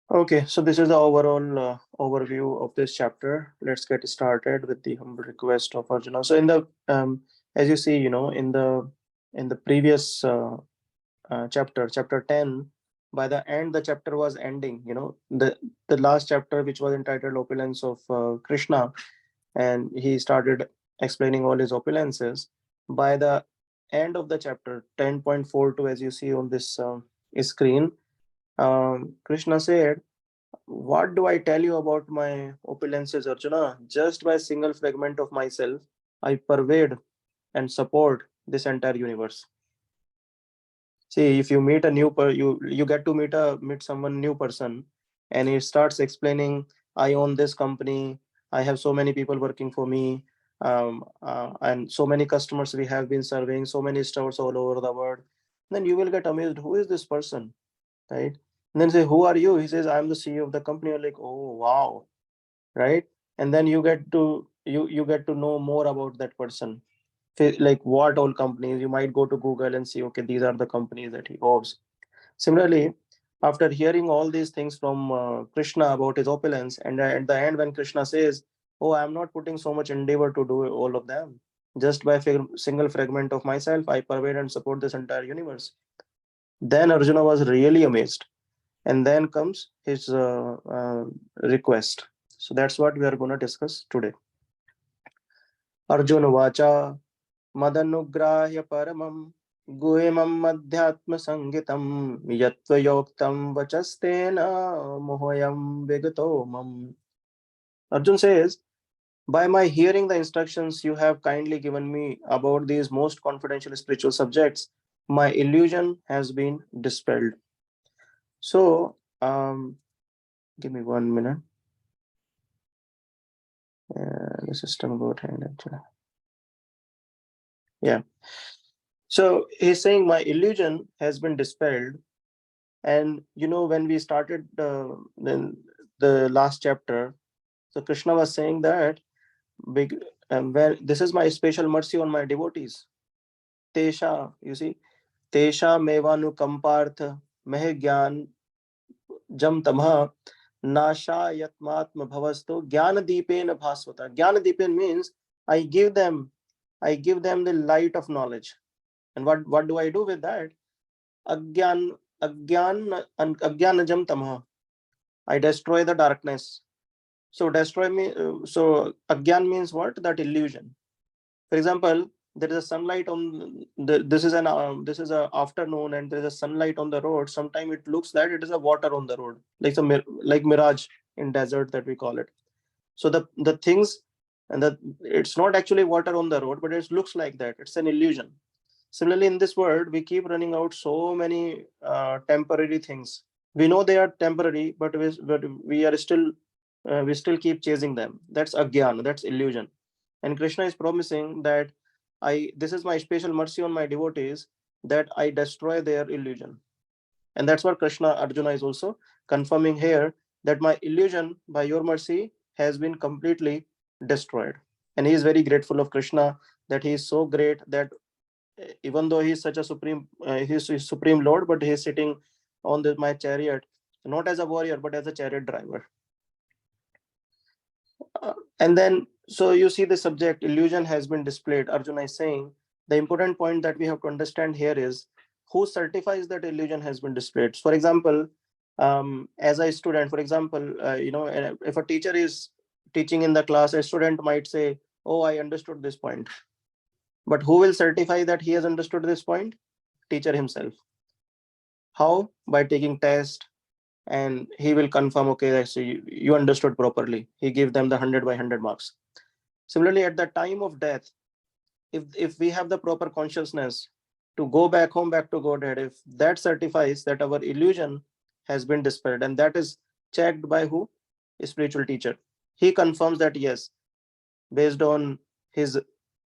Okay, so this is the overall overview of this chapter. Let's get started with the humble request of Arjuna. So in the as you see, in the previous chapter, chapter 10, by the end the chapter was ending. The last chapter, which was entitled Opulence of Krishna, and he started explaining all his opulences. By the end of the chapter 10.42, as you see on this screen, Krishna said, what do I tell you about my opulences, Arjuna? Just by a single fragment of myself, I pervade and support this entire universe. See, if you meet a new you get to meet someone new person, and he starts explaining, I own this company, I have so many people working for me, and so many customers we have been serving, so many stores all over the world. Then you will get amazed. Who is this person, right? And then say, who are you? He says, I'm the CEO of the company. You're like, oh wow, right? And then you get to know more about that person. Like what all companies, you might go to Google and see, okay, these are the companies that he owns. Similarly, after hearing all these things from Krishna about his opulence, and at the end when Krishna says, oh, I'm not putting so much endeavor to do all of them, just by a single fragment of myself I pervade and support this entire universe, then Arjuna was really amazed. And then comes his request. So that's what we are going to discuss today. Arjuna vacha मदनुग्राह्य परमं गुहेमं अध्यात्म संगीतं यत्त्वयोक्तं वचस्तेन मोहयं विगतो मम. Arjun says, by my hearing the instructions you have kindly given me about these most confidential spiritual subjects, my illusion has been dispelled. So, give me 1 minute. The system got hanged actually. Yeah. So he's saying my illusion has been dispelled. And when we started the last chapter, so Krishna was saying that big where this is my special mercy on my devotees. Tesha, you see, Tesha mevanu kampartha meh gyan jam tamha nasha yatmatma bhavasto jnana deepena bhasvata. Jnana deepen means I give them, the light of knowledge. And what do I do with that? Agyan Agyanajam tamha. I destroy the darkness. So destroy me. So agyan means what? That illusion. For example, there is a sunlight on this is a afternoon, and there is a sunlight on the road. Sometimes it looks that it is a water on the road, like some like mirage in desert that we call it. So the things, and that it's not actually water on the road, but it looks like that. It's an illusion. Similarly, in this world, we keep running out so many temporary things. We know they are temporary, but we are still we still keep chasing them. That's agyan, that's illusion. And Krishna is promising that this is my special mercy on my devotees, that I destroy their illusion. And that's what Krishna Arjuna is also confirming here, that my illusion by your mercy has been completely destroyed. And he is very grateful of Krishna, that he is so great that even though he is such a he's supreme lord, but he is sitting on my chariot, not as a warrior but as a chariot driver. And then, so you see the subject illusion has been displayed. Arjuna is saying the important point that we have to understand here is who certifies that illusion has been displayed. For example, as a student, for example, if a teacher is teaching in the class, a student might say, oh, I understood this point. But who will certify that he has understood this point? Teacher himself. How? By taking test, and he will confirm, okay, so you understood properly. He give them the 100 by 100 marks. Similarly, at the time of death, if we have the proper consciousness to go back home, back to Godhead, if that certifies that our illusion has been dispelled, and that is checked by who? A spiritual teacher. He confirms that yes, based on his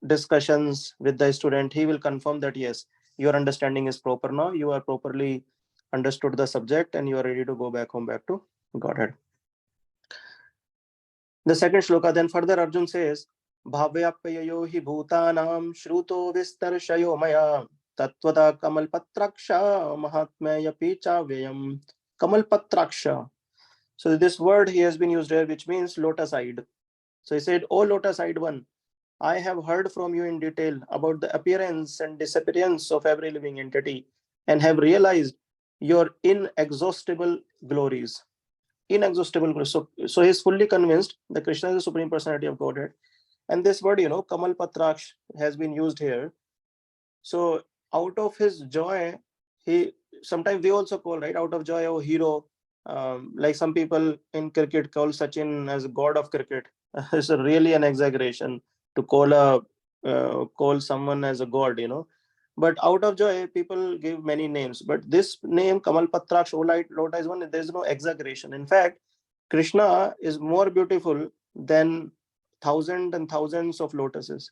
discussions with the student, he will confirm that yes, your understanding is proper now, you are properly understood the subject, and you are ready to go back home, back to Godhead. The second shloka then further Arjun says, Bhavyapyayo hi bhutanam shruto vistarshayo maya tattvata kamalpatraksha mahatmaya picha vyam. Kamalpatraksha. So this word he has been used here, which means lotus-eyed. So he said, "O lotus-eyed one, I have heard from you in detail about the appearance and disappearance of every living entity and have realized your inexhaustible glories." Inexhaustible glories. So he's fully convinced that Krishna is the Supreme Personality of Godhead. And this word, Kamal Patraksh, has been used here. So out of his joy, he sometimes we also call, right, out of joy, oh hero. Like some people in cricket call Sachin as god of cricket. It's really an exaggeration to call someone as a god. But out of joy, people give many names. But this name, Kamal Patraksh, Lota, is one. There is no exaggeration. In fact, Krishna is more beautiful than thousands and thousands of lotuses.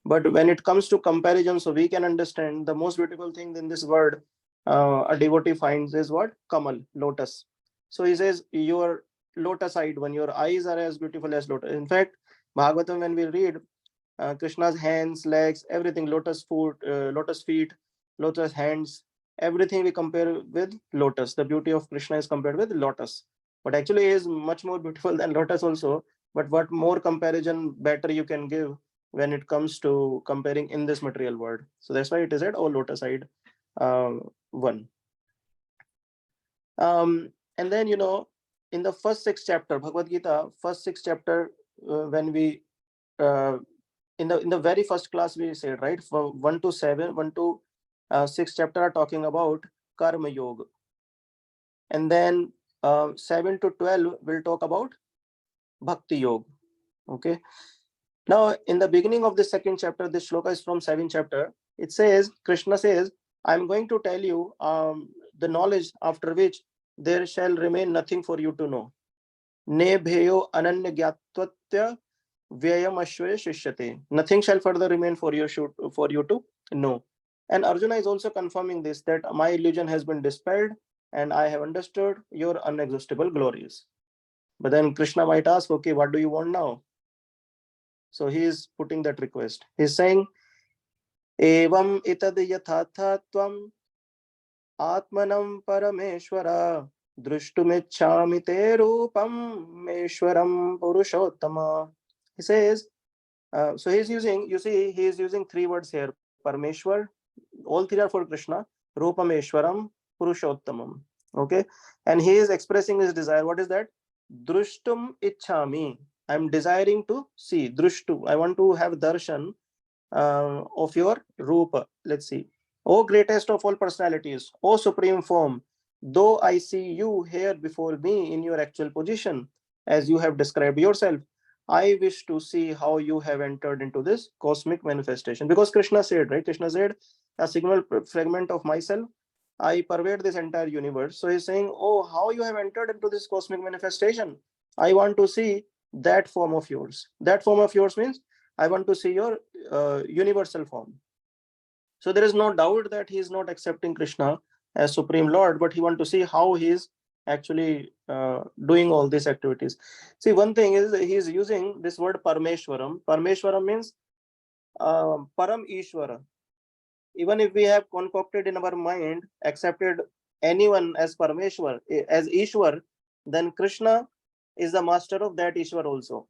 But when it comes to comparison, so we can understand the most beautiful thing in this word a devotee finds is what? Kamal, lotus. So he says, your lotus-eyed when your eyes are as beautiful as lotus. In fact, Bhagavatam, when we read Krishna's hands, legs, everything, lotus feet, lotus hands, everything we compare with lotus. The beauty of Krishna is compared with lotus. But actually, he is much more beautiful than lotus also. But what more comparison better you can give when it comes to comparing in this material world? So that's why it is at all lotus-eyed one. And then in the first six chapter, Bhagavad Gita, first six chapter, when we in the very first class we said, right, from 1 to 7, 1 to 6 chapter are talking about karma yoga, and then 7 to 12 will talk about bhakti yoga. Okay, now in the beginning of the second chapter, this shloka is from 7th chapter. It says, Krishna says, I'm going to tell you the knowledge after which there shall remain nothing for you to know. Ne bheyo ananya gyatvatya vyayam ashwaya shishyate. Nothing shall further remain for you to know. And Arjuna is also confirming this, that my illusion has been dispelled and I have understood your unexhaustible glories. But then Krishna might ask, okay, what do you want now? So he is putting that request. He's saying, Evam itad yathatha tvam atmanam parameshwara drushtumichhami te rupam meshwaram purushottama. He says, so he's using, you see, he is using three words here. Parameshwar, all three are for Krishna. Rupameshwaram, Purushottamam. Okay. And he is expressing his desire. What is that? Drushtum ichhami. I'm desiring to see. Drushtu. I want to have darshan of your Rupa. Let's see. O greatest of all personalities, O supreme form, though I see you here before me in your actual position, as you have described yourself, I wish to see how you have entered into this cosmic manifestation. Because Krishna said, right? Krishna said, a single fragment of myself, I pervade this entire universe. So he's saying, oh, how you have entered into this cosmic manifestation. I want to see that form of yours. That form of yours means I want to see your universal form. So there is no doubt that he is not accepting Krishna as Supreme Lord, but he wants to see how he is actually doing all these activities. See, one thing is he is using this word Parameshwaram. Parameshwaram means Param Ishvara. Even if we have concocted in our mind, accepted anyone as Parameshwar, as Ishwar, then Krishna is the master of that Ishwar also.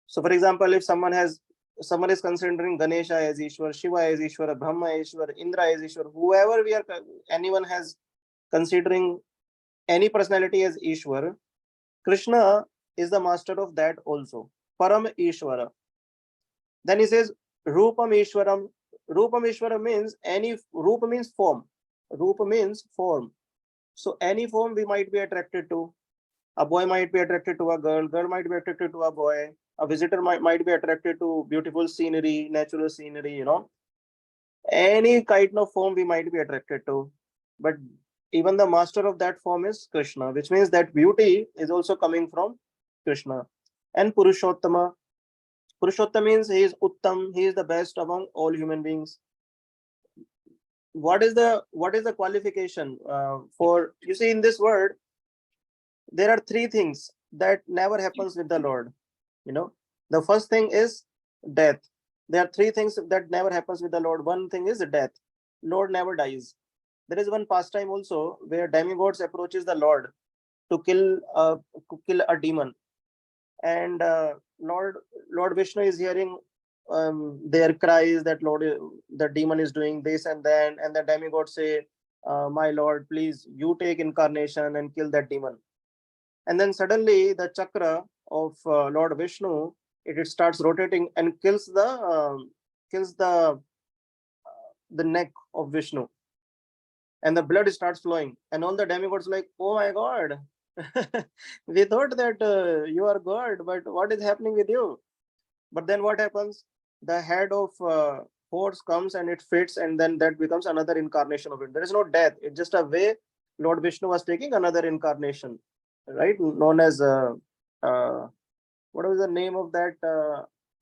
So, for example, if someone is considering Ganesha as Ishwar, Shiva as Ishwar, Brahma as Ishwar, Indra as Ishwar, whoever anyone has considering any personality as Ishwar, Krishna is the master of that also. Param Ishwara. Then he says, Rupam Ishwaram. Rupam Ishwaram means Rupa means form. Rupa means form. So any form we might be attracted to. A boy might be attracted to a girl might be attracted to a boy, a visitor might be attracted to beautiful scenery, natural scenery, any kind of form we might be attracted to. But even the master of that form is Krishna, which means that beauty is also coming from Krishna. And Purushottama means he is Uttam, he is the best among all human beings. What is the qualification for, you see, in this world there are three things that never happens with the Lord. The first thing is death. There are three things that never happens with the Lord. One thing is death. Lord never dies. There is one pastime also where demigods approaches the Lord to kill a demon. And Lord Vishnu is hearing their cries that the demon is doing this, and the demigod say, my lord, please, you take incarnation and kill that demon. And then suddenly the chakra of Lord Vishnu, it starts rotating and kills the neck of Vishnu, and the blood starts flowing, and all the demigods like, oh my god, we thought that you are god, but what is happening with you? But then what happens? The head of horse comes and it fits, and then that becomes another incarnation of it. There is no death. It's just a way Lord Vishnu was taking another incarnation, right? Known as what was the name of that?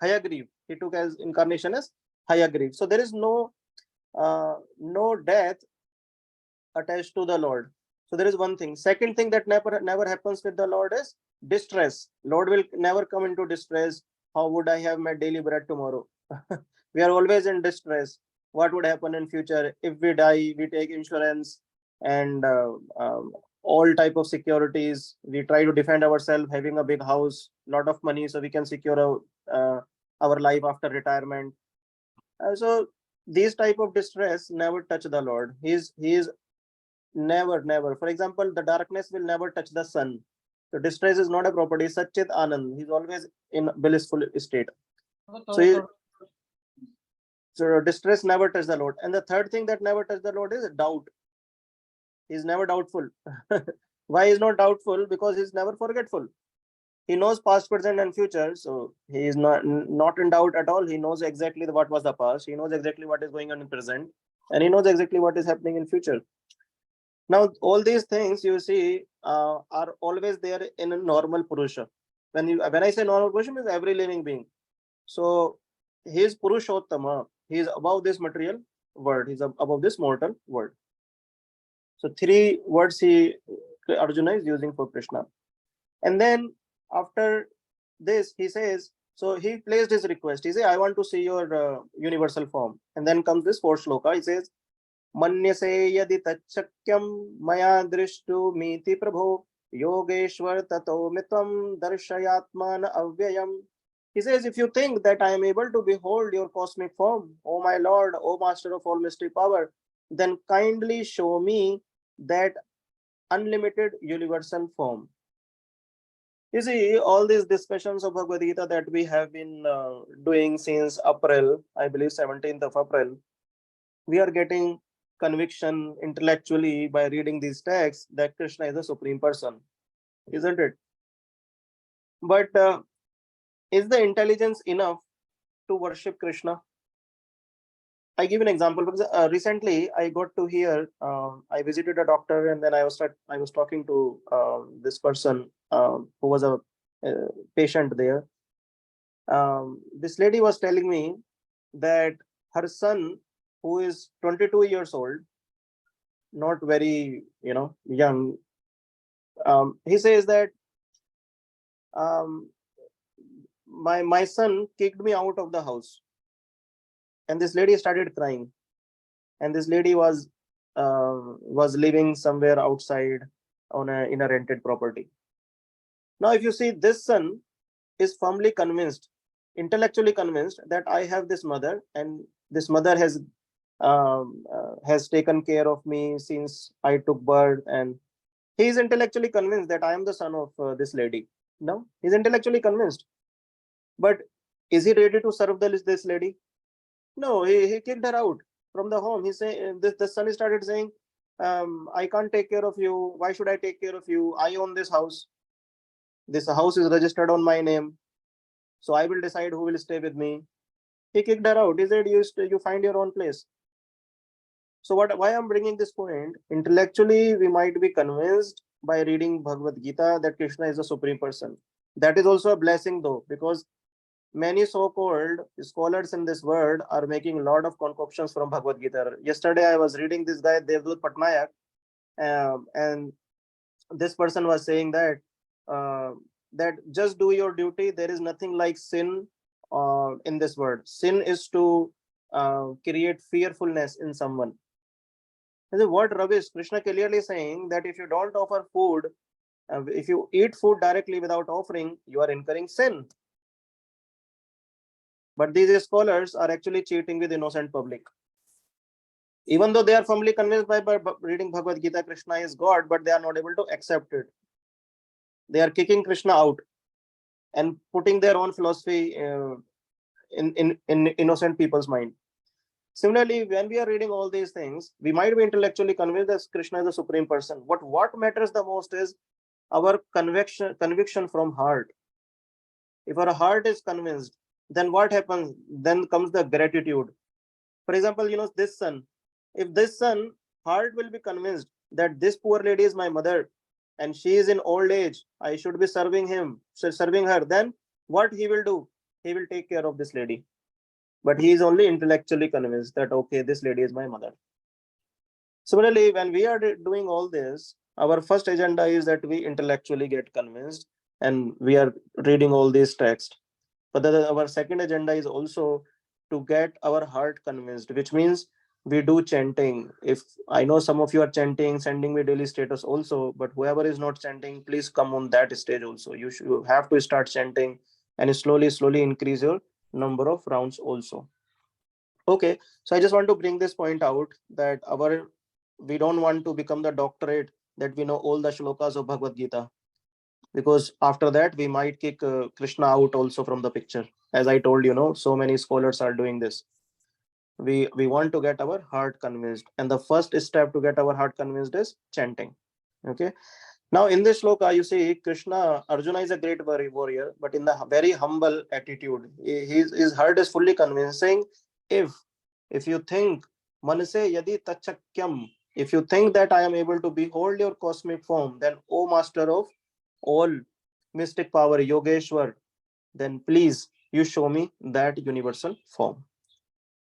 Hayagriv. He took as incarnation as Hayagriv. So there is no death attached to the Lord. So there is one thing. Second thing that never happens with the Lord is distress. Lord will never come into distress. How would I have my daily bread tomorrow? We are always in distress. What would happen in future if we die? We take insurance and all type of securities. We try to defend ourselves, having a big house, lot of money, so we can secure our life after retirement. So these type of distress never touch the Lord. He is never. For example, the darkness will never touch the sun. So distress is not a property. Satchit Anand. He's always in blissful state. So distress never touch the Lord. And the third thing that never touch the Lord is doubt. He's never doubtful. Why is not doubtful? Because he's never forgetful. He knows past, present, and future. So he is not in doubt at all. He knows exactly what was the past. He knows exactly what is going on in present, and he knows exactly what is happening in future. Now, all these things you see are always there in a normal Purusha. When I say normal Purusha, means every living being. So he is Purushottama. He is above this material world. He is above this mortal world. So three words Arjuna is using for Krishna. And then after this, he says, so he placed his request. He says, I want to see your universal form. And then comes this fourth shloka. He says, मन्यसे यदि तच्चक्यं मया दृष्टुमिति प्रभो योगेश्वर ततो मे त्वं दर्शयात्मान अव्ययम्. He says, if you think that I am able to behold your cosmic form, O my Lord, O Master of all mystery power, then kindly show me that unlimited universal form. You see, all these discussions of Bhagavad Gita that we have been doing since April, I believe 17th of April, we are getting conviction intellectually by reading these texts that Krishna is the Supreme Person, isn't it? But is the intelligence enough to worship Krishna? I give an example because recently I got to hear. I visited a doctor, and then I was talking to this person who was a patient there. This lady was telling me that her son, who is 22 years old, not very young, he says that my son kicked me out of the house, and this lady started crying, and this lady was living somewhere outside in a rented property. Now if you see, this son is firmly convinced, intellectually convinced, that I have this mother, and this mother has taken care of me since I took birth, and he is intellectually convinced that I am the son of this lady. No, he's intellectually convinced, but is he ready to serve this lady? No, he kicked her out from the home. He say the son started saying, I can't take care of you. Why should I take care of you? I own this house. This house is registered on my name, so I will decide who will stay with me. He kicked her out. He said, you find your own place. So why I'm bringing this point? Intellectually, we might be convinced by reading Bhagavad Gita that Krishna is the Supreme Person. That is also a blessing, though, because many so-called scholars in this world are making a lot of concoctions from Bhagavad Gita. Yesterday, I was reading this guy, Devdutt Patnaik, and this person was saying that just do your duty. There is nothing like sin in this world. Sin is to create fearfulness in someone. What rubbish! Krishna clearly saying that if you don't offer food If you eat food directly without offering, you are incurring sin. But these scholars are actually cheating with innocent public. Even though they are firmly convinced by reading Bhagavad Gita, Krishna is God, but they are not able to accept it. They are kicking Krishna out and putting their own philosophy in innocent people's mind. Similarly, when we are reading all these things, we might be intellectually convinced that Krishna is the supreme person. But what matters the most is our conviction from heart. If our heart is convinced, then what happens? Then comes the gratitude. For example, this son. If this son heart will be convinced that this poor lady is my mother and she is in old age, I should be serving her, then what he will do? He will take care of this lady. But he is only intellectually convinced that, okay, this lady is my mother. Similarly, when we are doing all this, our first agenda is that we intellectually get convinced and we are reading all these texts. But our second agenda is also to get our heart convinced, which means we do chanting. If I know some of you are chanting, sending me daily status also, but whoever is not chanting, please come on that stage also. You have to start chanting and slowly increase your number of rounds also. Okay, so I just want to bring this point out that we don't want to become the doctorate that we know all the shlokas of Bhagavad Gita, because after that we might kick Krishna out also from the picture. As I told, so many scholars are doing this. We want to get our heart convinced, and the first step to get our heart convinced is chanting. Okay, now in this shloka you see Krishna, Arjuna is a great warrior, but in the very humble attitude. His heart is fully convincing. If you think manase yadi tachakyam, if you think that I am able to behold your cosmic form, then O master of all mystic power, Yogeshwar, then please you show me that universal form.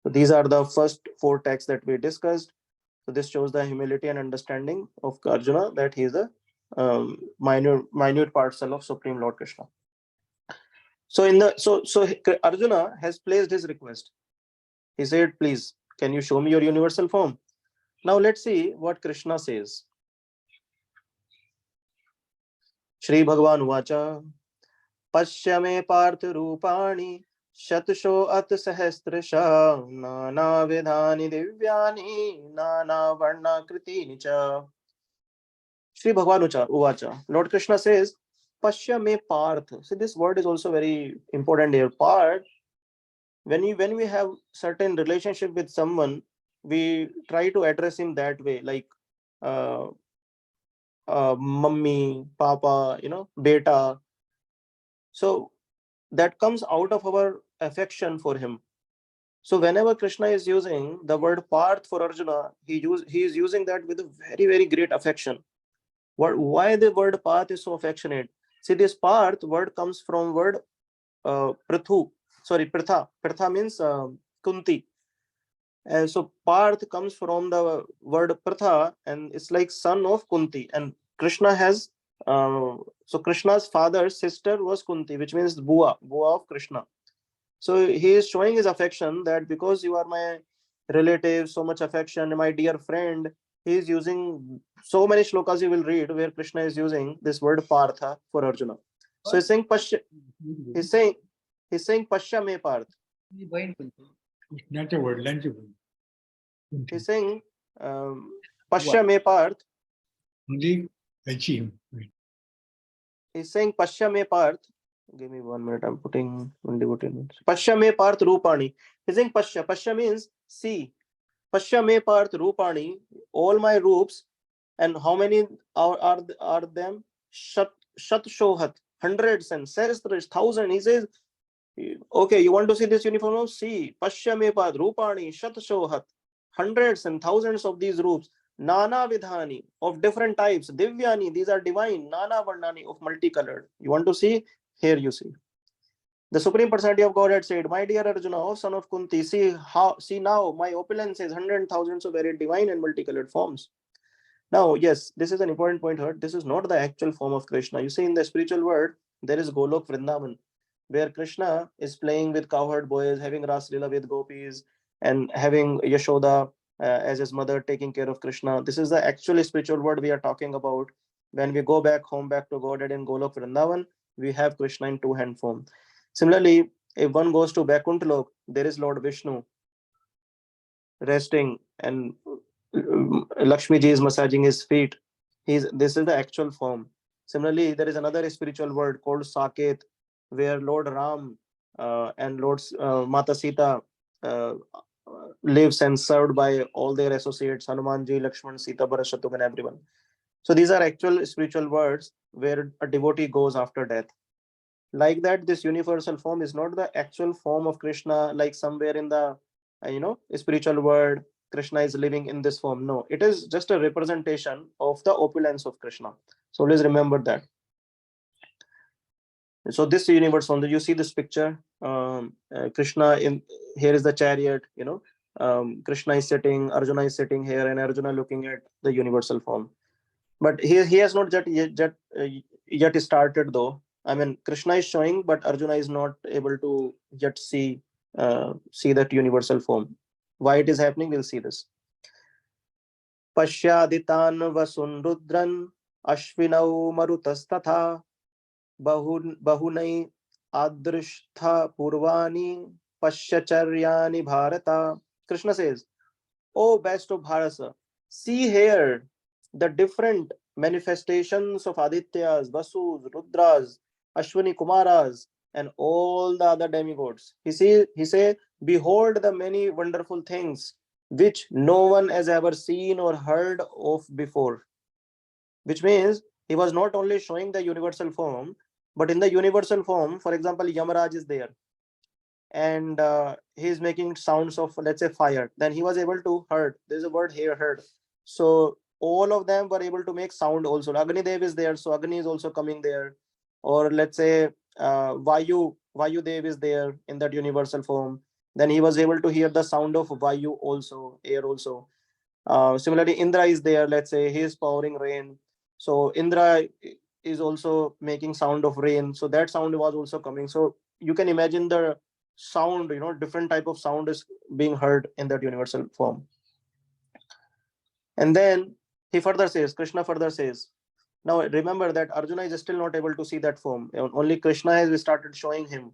So these are the first four texts that we discussed. So this shows the humility and understanding of Arjuna, that he is a minute parcel of Supreme Lord Krishna. So Arjuna has placed his request. He said, please, can you show me your universal form? Now let's see what Krishna says. Shri Bhagavan Vacha Pashya me parth rupani Shatso at sahasrasha Nana vidhani divyani Nana varna kriti nicha. Shri Bhagavan Uvacha. Lord Krishna says, Pashya me parth. So this word is also very important here. Parth, when we have certain relationship with someone, we try to address him that way, like uh, mummy, papa, beta. So that comes out of our affection for him. So whenever Krishna is using the word Parth for Arjuna, he is using that with a very great affection. Why the word Parth is so affectionate? See, this Parth word comes from word Pritha. Pritha means Kunti. So Parth comes from the word Pritha, and it's like son of Kunti. And Krishna has so Krishna's father's sister was Kunti, which means Bua of Krishna. So he is showing his affection, that because you are my relative, so much affection, my dear friend. He is using so many shlokas you will read where Krishna is using this word Partha for Arjuna. So he's saying Pashya. He's saying Pashya me Parth. Not a word, lunch. He's saying Pashya me Parth. Only achieve. He's saying Pashya me Parth. Give me 1 minute. I'm putting Pashya me Parth Rupani. He's saying Pashya. Pashya means see. Pashya me Parth Rupani. All my roops. And how many are them? Shat Shohat. Hundreds and sahasras, thousand. He says, okay, you want to see this uniform? See, Pashya me Parth Rupani Shat Shohat. Hundreds and thousands of these roops. Nana Vidhani, of different types. Divyani, these are divine. Nana Varnani, of multicolored. You want to see? Here you see. The Supreme Personality of Godhead said, my dear Arjuna, O son of Kunti, see now my opulence is hundreds and thousands of very divine and multicolored forms. Now, yes, this is an important point here. This is not the actual form of Krishna. You see, in the spiritual world, there is Golok Vrindavan, where Krishna is playing with cowherd boys, having Ras Leela with gopis, and having Yashoda as his mother taking care of Krishna. This is the actual spiritual world we are talking about. When we go back home, back to Godhead in Golok Vrindavan, we have Krishna in two-hand form. Similarly, if one goes to Vaikuntha Lok, there is Lord Vishnu resting, and Lakshmi ji is massaging his feet. This is the actual form. Similarly, there is another spiritual world called Saket, where Lord Ram and Lord Mata Sita lives and served by all their associates, Hanumanji, Lakshman, Sita, Bharat, Shatrughan, everyone. So these are actual spiritual worlds where a devotee goes after death. Like that, this universal form is not the actual form of Krishna, like somewhere in the spiritual world Krishna is living in this form. No, it is just a representation of the opulence of Krishna. So always remember that. So this universe form, you see this picture, Krishna in here is the chariot, Krishna is sitting, Arjuna is sitting here, and Arjuna looking at the universal form. But he has not yet started, though. I mean, Krishna is showing, but Arjuna is not able to yet see that universal form. Why it is happening, we'll see this. Pashyaditan vasun rudran ashvinau marutastatha bahunai adrishtha purvani pashyacharyani bharata. Krishna says, "O best of Bharasa, see here the different manifestations of Adityas, Vasus, Rudras, Ashwini Kumaras, and all the other demigods." He say, behold the many wonderful things which no one has ever seen or heard of before. Which means he was not only showing the universal form, but in the universal form, for example, Yamaraj is there, and he's making sounds of, let's say, fire. Then he was able to heard, there's a word here, heard. So all of them were able to make sound also. Agni Dev is there, so Agni is also coming there. Or let's say Vayu Dev is there in that universal form. Then he was able to hear the sound of Vayu also, air also. Similarly, Indra is there, let's say he is powering rain, so Indra is also making sound of rain, so that sound was also coming. So you can imagine the sound, different type of sound is being heard in that universal form. And then Krishna further says, now remember that Arjuna is still not able to see that form. Only Krishna has started showing him.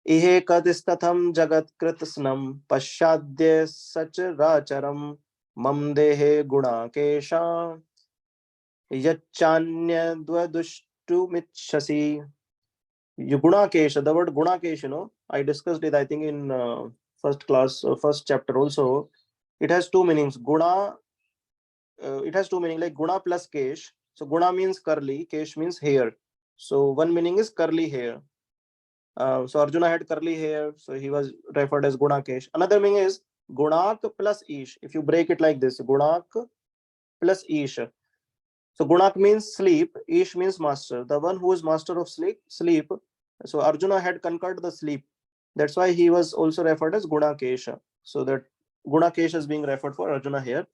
Ihe kadistatham jagat kritasnam pasyadye sacharacharam mam dehe guna kesha yachanya dvadushtumicchasi. Gunakesh, the word Gunakesh, I discussed it, I think, in first class, first chapter also. It has two meanings. It has two meanings, like Guna plus Kesh. So Guna means curly, Kesh means hair. So one meaning is curly hair. So Arjuna had curly hair, so he was referred as Gunakesh. Another meaning is Gunak plus Ish. If you break it like this, Gunak plus Ish. So Gunak means sleep, Ish means master, the one who is master of sleep. So Arjuna had conquered the sleep. That's why he was also referred as Gunakesha. So that Gunakesha is being referred for Arjuna here.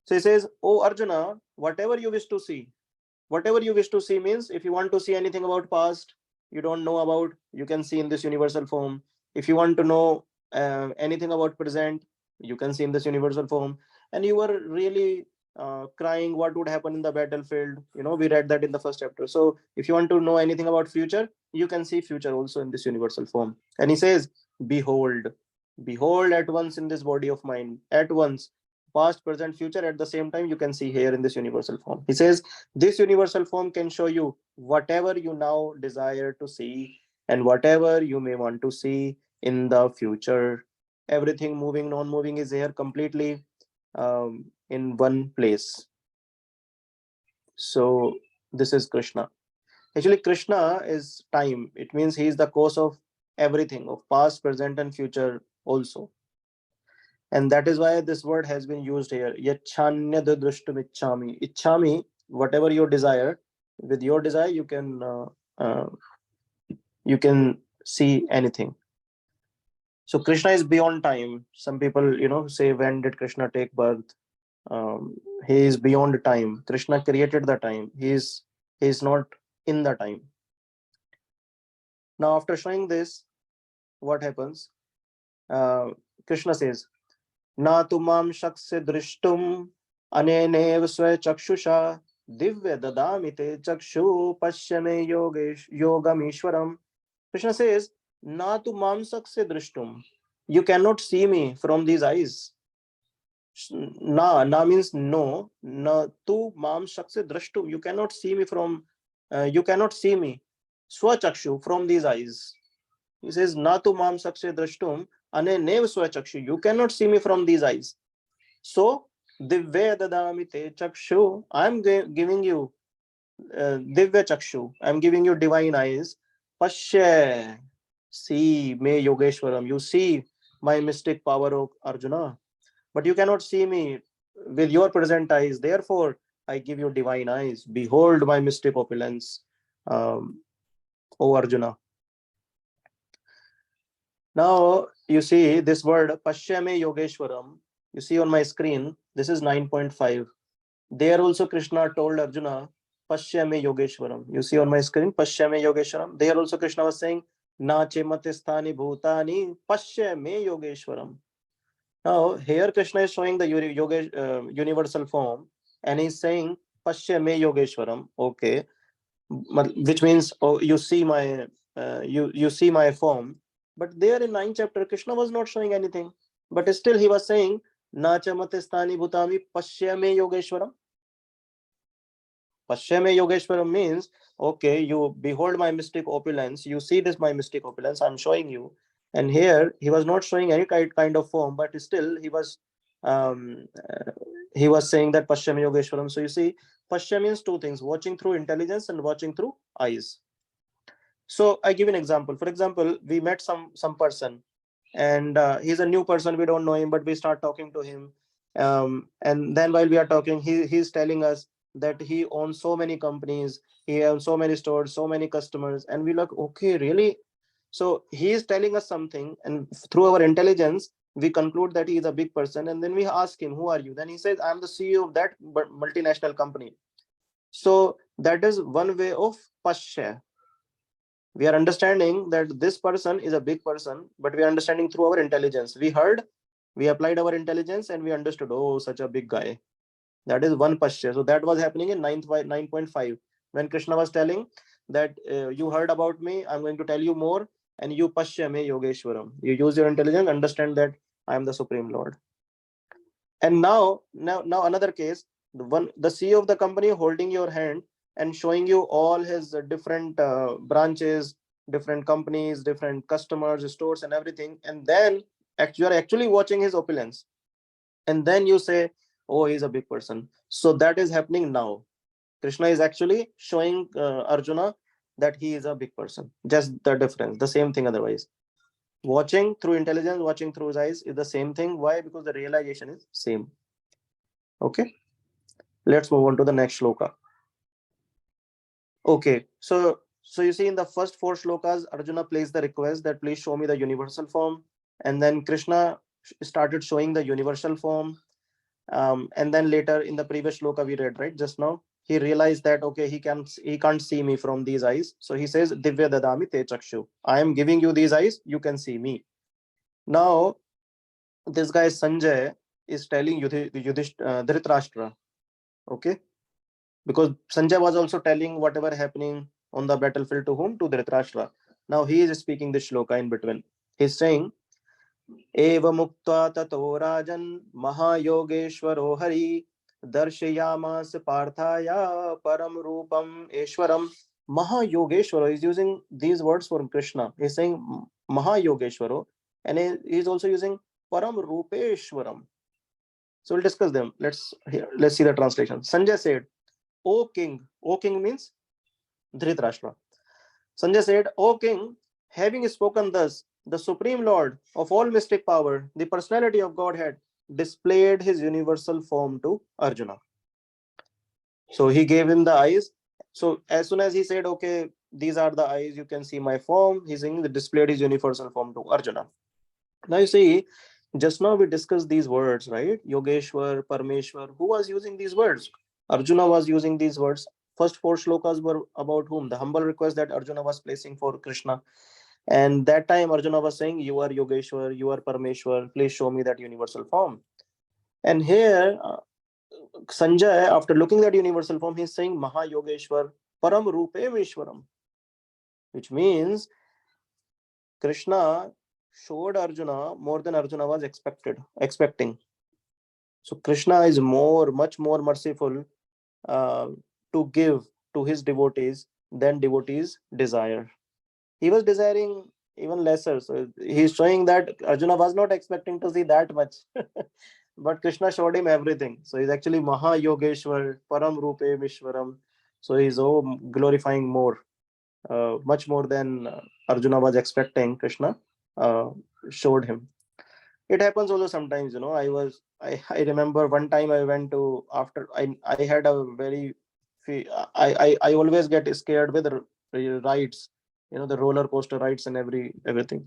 So he says, "Oh Arjuna, whatever you wish to see." Whatever you wish to see means, if you want to see anything about past you don't know about, you can see in this universal form. If you want to know anything about present, you can see in this universal form. And you were really crying what would happen in the battlefield, we read that in the first chapter. So if you want to know anything about future, you can see future also in this universal form. And he says, behold at once in this body of mine, at once, past, present, future, at the same time, you can see here in this universal form. He says this universal form can show you whatever you now desire to see and whatever you may want to see in the future. Everything moving, non-moving is here completely in one place. So this is Krishna. Actually, Krishna is time. It means he is the cause of everything, of past, present, and future also. And that is why this word has been used here. Yachanya drishtum ichchami. Ichchami, whatever you desire, with your desire you can see anything. So Krishna is beyond time. Some people, say, when did Krishna take birth? He is beyond time. Krishna created the time. He is not in the time. Now, after showing this, what happens? Krishna says, "Na tumam shaksya drishtum anenev sway chakshusha Divya dadamite chakshu pashyame yogamishwaram. Krishna says, na tu mamsakse drishtum. You cannot see me from these eyes. Na means no. Na tu mamsakse drishtum. You cannot see me from, you cannot see me. Swachakshu, from these eyes. He says, na tu mamsakse drishtum. Ane nev swachakshu. You cannot see me from these eyes. So, divya dadami te chakshu. I am giving you Divya Chakshu. I'm giving you divine eyes. Pashya. See me Yogeshwaram. You see my mystic power, O Arjuna. But you cannot see me with your present eyes. Therefore, I give you divine eyes. Behold my mystic opulence, O Arjuna. Now, you see this word Pashyame Yogeshwaram. You see on my screen, this is 9.5. There also Krishna told Arjuna, Pashyame Yogeshwaram. You see on my screen, Pashyame Yogeshwaram. There also Krishna was saying, Na chemate sthani bhutani Pashyame Yogeshwaram. Now, here Krishna is showing the universal form and he's saying, Pashyame Yogeshwaram. Okay. Which means, oh, you see my you see my form. But there in 9th chapter, Krishna was not showing anything. But still he was saying, Na chamate sthani bhutami Pashyame Yogeshwaram. Pashyame Yogeshwaram means, okay, you behold my mystic opulence, you see this my mystic opulence, I'm showing you. And here he was not showing any kind of form, but still um, uh, he was saying that Pashyame Yogeshwaram. So you see, Pashya means two things: watching through intelligence and watching through eyes. So I give an example. For example, we met some person, and he's a new person. We don't know him, but we start talking to him, and then while we are talking, he's telling us that he owns so many companies, he owns so many stores, so many customers, and we like, okay, really? So he is telling us something, and through our intelligence, we conclude that he is a big person, and then we ask him, "Who are you?" Then he says, "I'm the CEO of that multinational company." So that is one way of pashya. We are understanding that this person is a big person, but we are understanding through our intelligence. We heard, we applied our intelligence, and we understood, oh, such a big guy. That is one pasture. So that was happening in 9.5, when Krishna was telling that you heard about me, I'm going to tell you more, and you pasya me yogeshwaram. You use your intelligence, understand that I am the supreme lord. And now another case, the CEO of the company holding your hand and showing you all his different branches, different companies, different customers, stores, and everything. And then you are actually watching his opulence. And then you say, oh, he's a big person. So that is happening now. Krishna is actually showing Arjuna that he is a big person. Just the difference, the same thing otherwise. Watching through intelligence, watching through his eyes is the same thing. Why? Because the realization is same. Okay, let's move on to the next shloka. Okay, so you see in the first four shlokas, Arjuna placed the request that please show me the universal form, and then Krishna started showing the universal form. And then later in the previous shloka we read, right, just now, he realized that okay, he can't see me from these eyes, so he says, Divya dadami te chakshu. I am giving you these eyes, you can see me. Now this guy Sanjay is telling Dhritarashtra, okay, because Sanjay was also telling whatever happening on the battlefield to whom? To Dhritarashtra. Now he is speaking this shloka in between. He's saying, Eva mukta tato rajan mahayogeshwaro hari darshayamas parthaya param rupam eshwaram. Mahayogeshwaro is using these words for Krishna. He's saying Mahayogeshwaro, and he's also using param rupeshwaram. So we'll discuss them. Let's see the translation. Sanjay said, O king. O king means Dhritarashtra. Sanjay said, O king, having spoken thus, the Supreme Lord of all mystic power, the personality of Godhead, displayed his universal form to Arjuna. So he gave him the eyes. So as soon as he said, okay, these are the eyes, you can see my form, he's saying, displayed his universal form to Arjuna. Now you see, just now we discussed these words, right? Yogeshwar, Parmeshwar. Who was using these words? Arjuna was using these words. First four shlokas were about whom? The humble request that Arjuna was placing for Krishna. And that time Arjuna was saying, you are Yogeshwar, you are Parmeshwar, please show me that universal form. And here Sanjay, after looking at universal form, he's saying Mahayogeshwar Param Rupe Vishwaram, which means Krishna showed Arjuna more than Arjuna was expecting. So Krishna is much more merciful uh, to give to his devotees than devotees desire. He was desiring even lesser. So he's showing that Arjuna was not expecting to see that much. But Krishna showed him everything. So he's actually Maha Yogeshwar, Param Rupe Vishwaram. So he's glorifying more, much more than Arjuna was expecting. Krishna uh, showed him. It happens also sometimes, I remember one time I went to, after I had a very I always get scared with rides, the roller coaster rides and everything.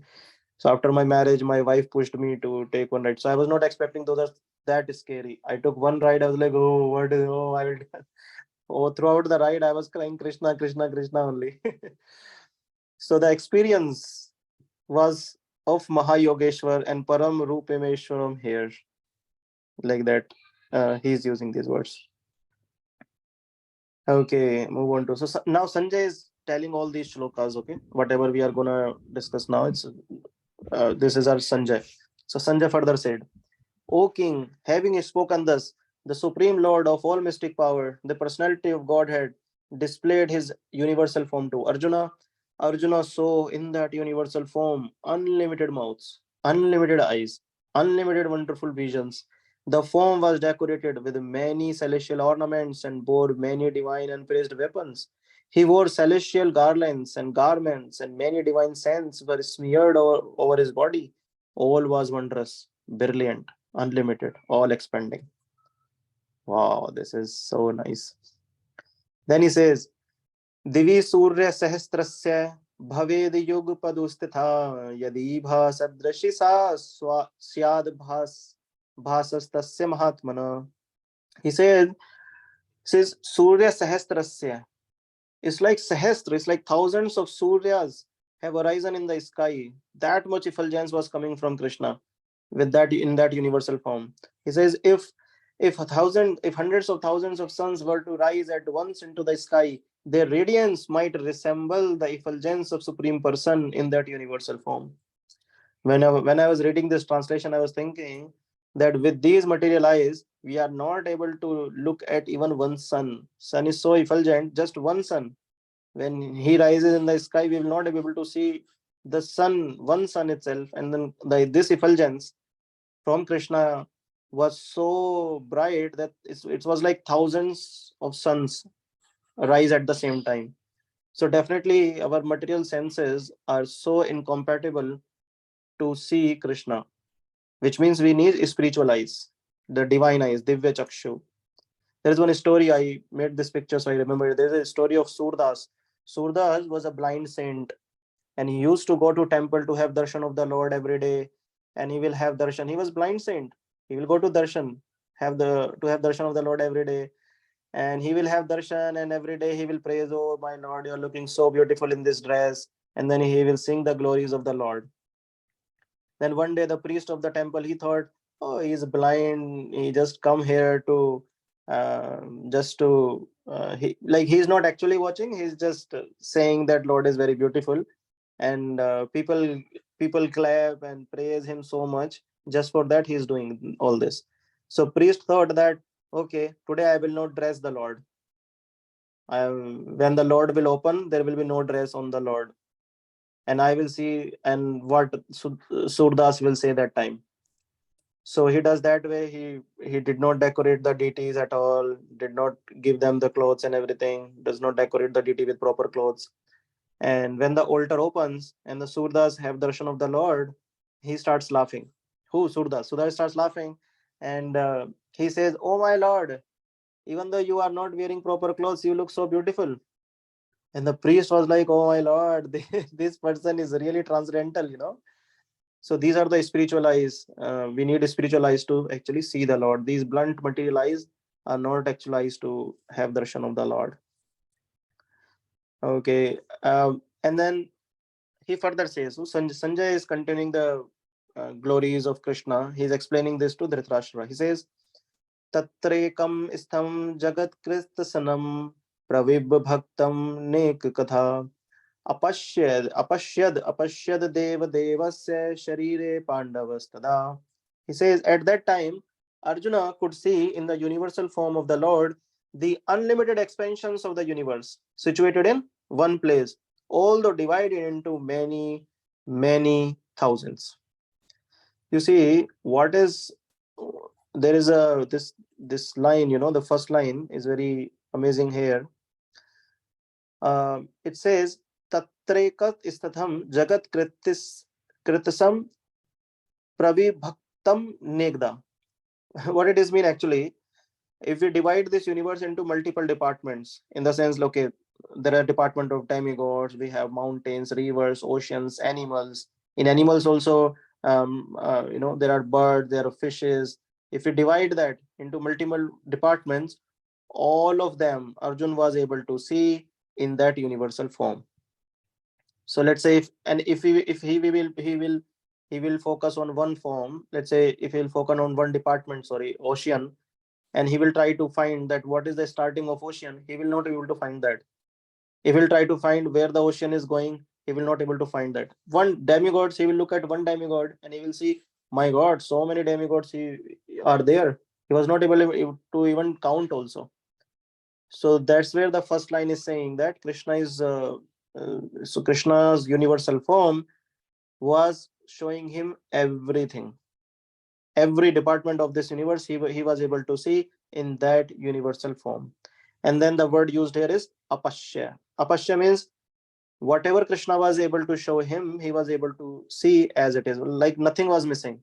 So after my marriage, my wife pushed me to take one ride. So I was not expecting those are that scary. I took one ride. I was like, oh, what is, oh, I will. Oh, throughout the ride, I was crying Krishna, Krishna, Krishna only. So the experience was of Mahayogeshwar and Param Rupemeshwaram here, like that. He's using these words. Okay, move on to. So now Sanjay is telling all these shlokas. Okay, whatever we are gonna discuss now, it's this is our Sanjay. So Sanjay further said, O King, having spoken thus, the Supreme Lord of all mystic power, the personality of Godhead, displayed his universal form to Arjuna. Arjuna saw in that universal form unlimited mouths, unlimited eyes, unlimited wonderful visions. The form was decorated with many celestial ornaments and bore many divine and praised weapons. He wore celestial garlands and garments, and many divine scents were smeared over his body. All was wondrous, brilliant, unlimited, all expanding. Wow, this is so nice. Then he says, Divi Surya Sahasrasya Bhaved Yug Padustitha Yadi Bhasadrashi Sa Syad Bhasastasya Mahatmana. He says Surya Sahasrasya. It's like Sahastra, it's like thousands of Suryas have arisen in the sky. That much effulgence was coming from Krishna with that in that universal form. He says if hundreds of thousands of suns were to rise at once into the sky, their radiance might resemble the effulgence of Supreme Person in that universal form. When I was reading this translation, I was thinking that with these material eyes, we are not able to look at even one sun. Sun is so effulgent, just one sun. When he rises in the sky, we will not be able to see the sun, one sun itself, and then this effulgence from Krishna was so bright that it was like thousands of suns rise at the same time. So definitely our material senses are so incompatible to see Krishna, which means we need spiritual eyes, the divine eyes, Divya Chakshu. There is one story, I made this picture so I remember. There is a story of Surdas. Surdas was a blind saint, and he used to go to temple to have darshan of the Lord every day, and he will have darshan. He was blind saint. He will go to darshan, have darshan of the Lord every day, and he will have darshan, and every day he will praise, oh my Lord, you are looking so beautiful in this dress, and then he will sing the glories of the Lord. Then one day the priest of the temple, he thought, oh, he's blind, he just come here to just to he's not actually watching, he's just saying that Lord is very beautiful, and people clap and praise him so much. Just for that he is doing all this. So priest thought that, okay, today I will not dress the Lord. When the Lord will open, there will be no dress on the Lord, and I will see and what Surdas will say that time. So he does that way. He did not decorate the deities at all, did not give them the clothes and everything, does not decorate the deity with proper clothes. And when the altar opens and the Surdas have darshan of the Lord, he starts laughing. Who? Surdas. Surdas starts laughing, and he says, oh my Lord, even though you are not wearing proper clothes, you look so beautiful. And the priest was like, oh my Lord, this person is really transcendental. So these are the spiritual eyes. We need spiritual eyes to actually see the Lord. These blunt material eyes are not actual eyes to have darshan of the Lord. Okay. And then he further says, so Sanjay is continuing the glories of Krishna. He's explaining this to Dhritarashtra. He says, Tatrekam istham jagat kristasanam pravibhaktam nek katha apashyad deva devasya sharire pandavastada. He says, at that time, Arjuna could see in the universal form of the Lord the unlimited expansions of the universe situated in one place, although divided into many, many thousands. You see, what is there is a this line, the first line is very amazing here. It says, Tatrekat istatham jagat kritisam pravibhaktam negda. What it is mean actually, if we divide this universe into multiple departments, in the sense, okay, there are department of demigods, we have mountains, rivers, oceans, animals. In animals also, there are birds, there are fishes. If we divide that into multiple departments, all of them Arjun was able to see in that universal form. So let's say if he will focus on one form. Let's say if he'll focus on one department, sorry, ocean, and he will try to find that what is the starting of ocean, he will not be able to find that. If he'll try to find where the ocean is going, he will not able to find that. One demigods, he will look at one demigod and he will see, my god, so many demigods are there. He was not able to even count also. So that's where the first line is saying that Krishna is so Krishna's universal form was showing him everything. Every department of this universe he was able to see in that universal form. And then the word used here is apashya. Apashya means whatever Krishna was able to show him, he was able to see as it is, like nothing was missing.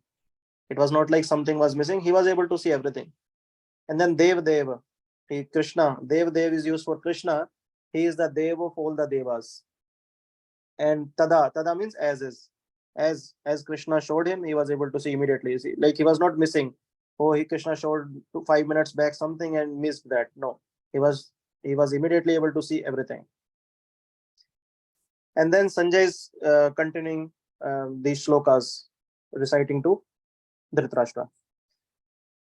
It was not like something was missing, he was able to see everything. And then Dev, Krishna, Dev is used for Krishna. He is the Dev of all the Devas. And Tada means as is. As Krishna showed him, he was able to see immediately. You see, like he was not missing. Oh, Krishna showed 5 minutes back something and missed that. No, he was immediately able to see everything. And then Sanjay is continuing these shlokas, reciting to Dhritarashtra.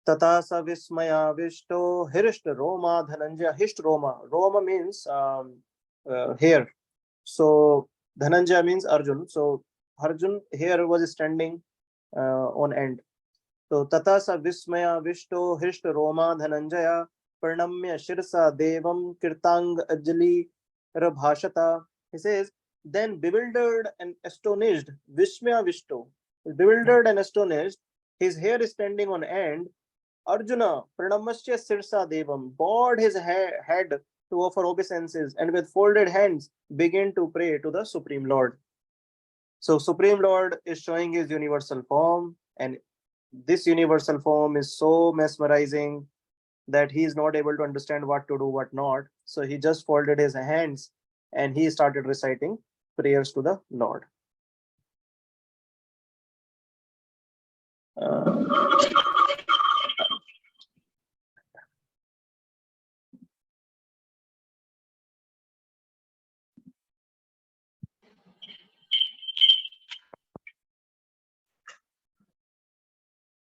Tata sa vismaya vishto hirishta roma dhananjaya. Hisht roma. Roma means hair. So Dhananjaya means Arjun. So Arjun here was standing on end. So Tata sa vismaya vishto hirishta roma dhananjaya pranamya shirsa devam kirtang ajali rabhashata. He says, then bewildered and astonished, vismaya vishto, bewildered and astonished, his hair is standing on end. Arjuna, Pranamasya Sirsa Devam, bowed his head to offer obeisances and with folded hands began to pray to the Supreme Lord. So, Supreme Lord is showing his universal form, and this universal form is so mesmerizing that he is not able to understand what to do, what not. So, he just folded his hands and he started reciting prayers to the Lord.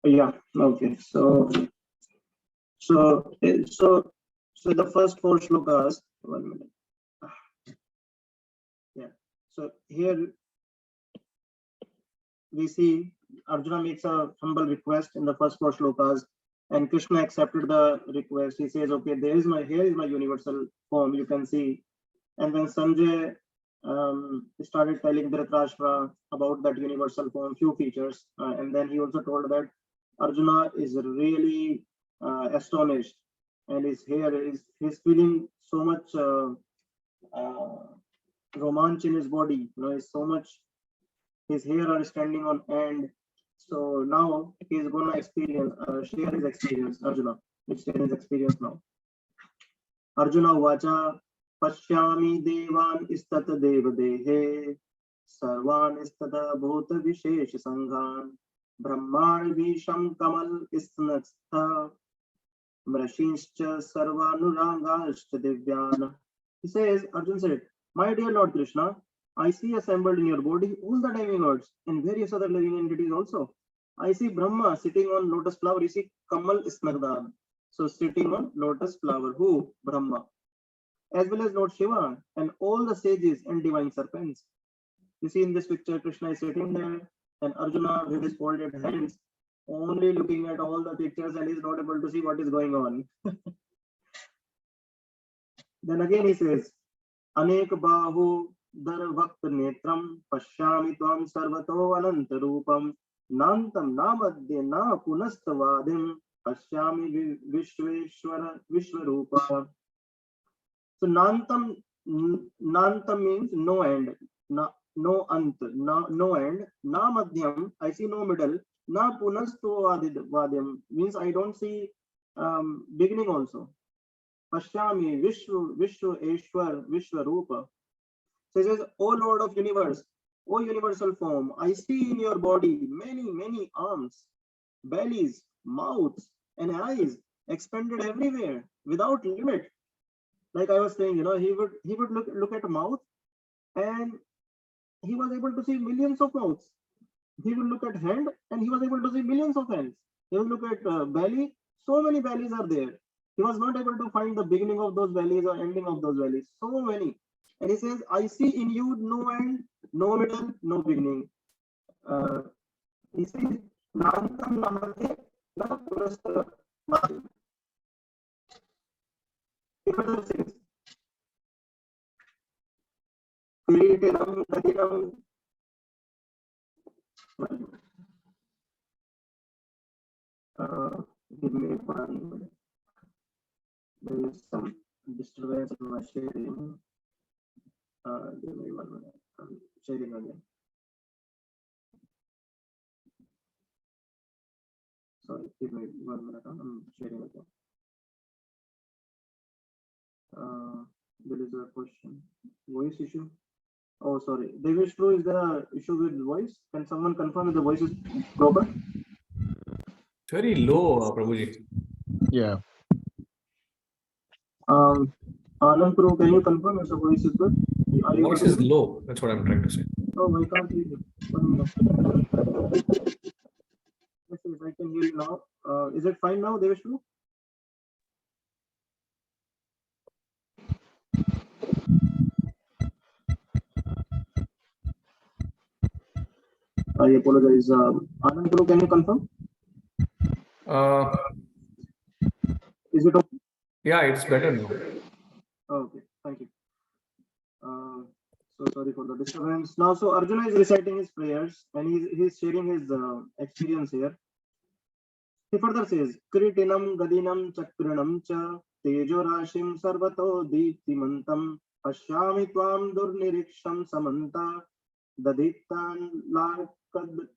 Yeah, okay. So the first four shlokas, 1 minute. Yeah. So here we see Arjuna makes a humble request in the first four shlokas, and Krishna accepted the request. He says, okay, here is my universal form, you can see. And then Sanjay started telling Dhritarashtra about that universal form, few features, and then he also told that Arjuna is really astonished, and he's feeling so much romanch in his body. Is so much. His hair are standing on end. So now he's gonna share his experience. Arjuna, let's share his experience now. Arjuna Vacha Pashyami Devan Istat Devadehe Sarvan Istada Bhuta Vishesh Sanghan Brahman Visham Kamal Isnatstha Mrashinscha Sarvanurangashcha Divyana. He says, Arjun said, my dear Lord Krishna, I see assembled in your body all the demigods and various other living entities also. I see Brahma sitting on lotus flower. You see Kamal Snagdan. So sitting on lotus flower. Who? Brahma. As well as Lord Shiva and all the sages and divine serpents. You see in this picture, Krishna is sitting there and Arjuna with his folded hands, only looking at all the pictures and is not able to see what is going on. Then again he says, Anek Bahu Darvakt Netram Pashyami Tvam Sarvato Ananta Rupam Nantam Namadde Na Punastavadim Pashyami Vishweshwara Vishwarupa. So Nantam means no end, no ant, no end. Na Madhyam, I see no middle. Na Punastavadim means I don't see beginning also. Pashyami Vishwa Eshwar Vishwarupa. So it says, O Lord of universe, O universal form, I see in your body many arms, bellies, mouths, and eyes expanded everywhere without limit. Like I was saying, he would look at a mouth and he was able to see millions of mouths. He would look at hand and he was able to see millions of hands. He would look at belly, so many bellies are there. He was not able to find the beginning of those valleys or ending of those valleys. So many. And he says, I see in you no end, no middle, no beginning. He says, Nantam Namate, Na Purasta Mati. He further says, Kritinam Katinam. Give me 1 minute. There is some disturbance in my sharing. Give me 1 minute. I'm sharing again. Sorry, give me 1 minute. I'm sharing again. There is a question. Voice issue. Oh, sorry. Devish Pro, is there an issue with voice? Can someone confirm if the voice is proper? Very low, Prabhuji. Yeah. Anand Pro, can you confirm if the voice is good? The voice is low. That's what I'm trying to say. Oh, I can't hear you. 1 minute. Let's see if I can hear you now. Is it fine now, Devish Pro? I apologize. Anand Pro, can you confirm? Is it okay? Yeah, it's better now. Okay, thank you. So sorry for the disturbance. Now, so Arjuna is reciting his prayers and he's sharing his experience here. He further says, Kritinam Gadinam Chakranam Cha Tejo Rashim Sarvato Deeptimantam Pashyami Tvam Durniriksham Samanta Dadittan Lakad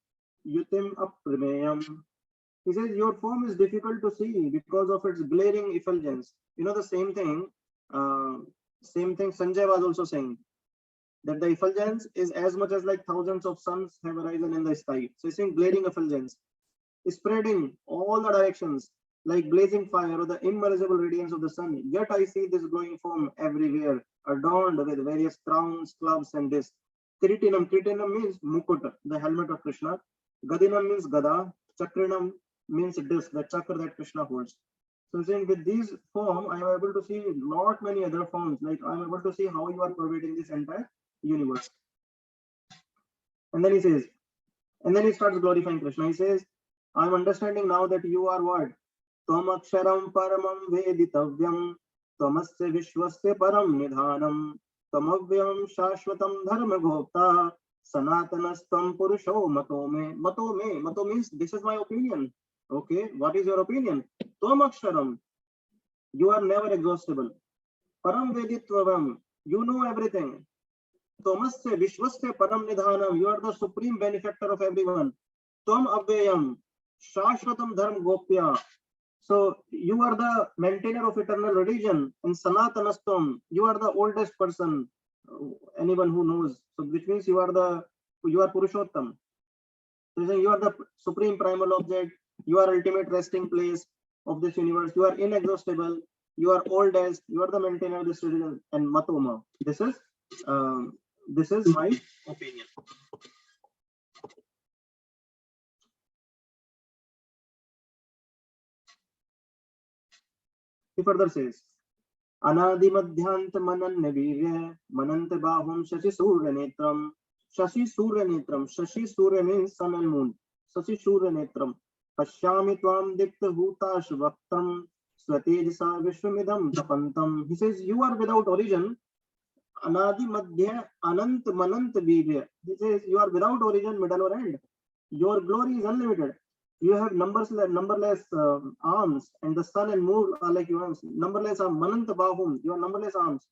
Yutim Aprimeyam. He says, your form is difficult to see because of its glaring effulgence. The same thing Sanjay was also saying, that the effulgence is as much as like thousands of suns have arisen in the sky. So he's saying glaring effulgence is spreading all the directions like blazing fire or the immeasurable radiance of the sun. Yet I see this glowing form everywhere, adorned with various crowns, clubs, and discs. Kritinam means mukut, the helmet of Krishna. Gadinam means gada. Chakrinam means disc, the chakra that Krishna holds. So saying with these form, I am able to see lot many other forms. Like I am able to see how you are pervading this entire universe. And then he says, and then he starts glorifying Krishna. He says, I am understanding now that you are what? Tvam aksharam paramam veditavyam tvamasya vishwasya param nidhanam tamavyam shashvatam dharma gopta sanatanastam purusho matome. Mato means this is my opinion. Okay, what is your opinion? Tvam aksharam, you are never exhaustible. Param veditvam, you know everything. Tomasya Vishwasya Param Nidhanam, you are the supreme benefactor of everyone. Tom Avyayam, Shashvatam Dharma Gopya. So you are the maintainer of eternal religion. And Sanatanastam, you are the oldest person, anyone who knows. So which means you are Purushottam. So you are the supreme primal object, you are ultimate resting place of this universe, you are inexhaustible, you are oldest, you are the maintainer of this religion, and Matoma. This is my opinion. He further says, Anadi madhyant mananya virya manante bahum shashi surya netram. Shashi surya netram. Shashi surya means sun and moon. Shashi surya netram. Pashyami tvam dikta bhutash vaktam swatejasa vishwamidam tapantam. He says, you are without origin. Anadi madhya anant manant virya. He says, you are without origin, middle or end. Your glory is unlimited. You have numberless arms, and the sun and moon are like your arms. Numberless arms, manant bahum, your numberless arms.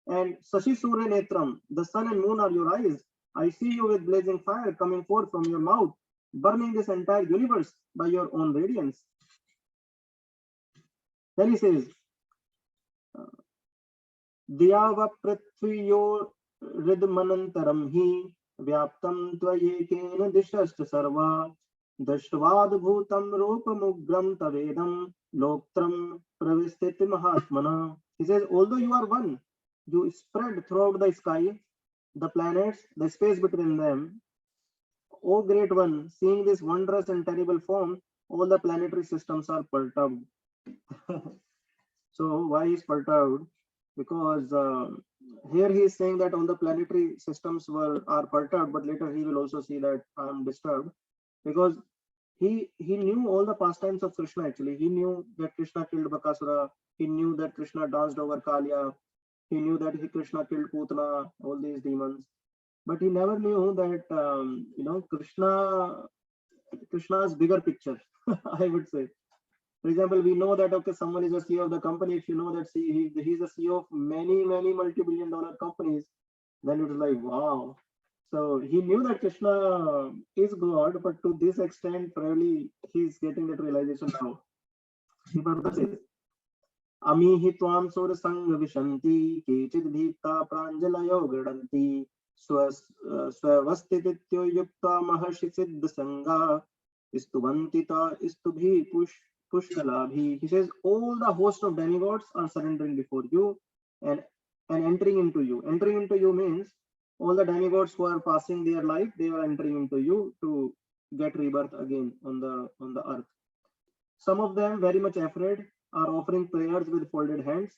And Sashi Surya Netram, the sun and moon are your eyes. I see you with blazing fire coming forth from your mouth, burning this entire universe by your own radiance. Then he says, Diyava prithviyo ridmanantaram hi vyaptam tvayekena dishashta sarva dashvad bhutam rupamugram tavedam loktram pravistiti mahatmana. He says, although you are one, you spread throughout the sky, the planets, the space between them. O great one, seeing this wondrous and terrible form, all the planetary systems are perturbed. So why is perturbed? Because here he is saying that all the planetary systems are perturbed, but later he will also see that I am disturbed, because he knew all the pastimes of Krishna. Actually, he knew that Krishna killed Bakasura. He knew that Krishna danced over Kaliya. He knew that Krishna killed Putana, all these demons. But he never knew that Krishna's bigger picture. I would say. For example, we know that okay, someone is a CEO of the company. If you know that he's a CEO of many multi-billion-dollar companies, then it is like wow. So he knew that Krishna is God, but to this extent, probably he's getting that realization now. He further says, Amihi tvam sura sangha vishanti kechid bhita pranjalayo gridanti swavastitityo yukta maharshi siddha sangha istuvantita istubhi pushkalabhi. He says, all the host of demigods are surrendering before you and entering into you. Entering into you means all the demigods who are passing their life, they are entering into you to get rebirth again on the earth. Some of them, very much afraid, are offering prayers with folded hands.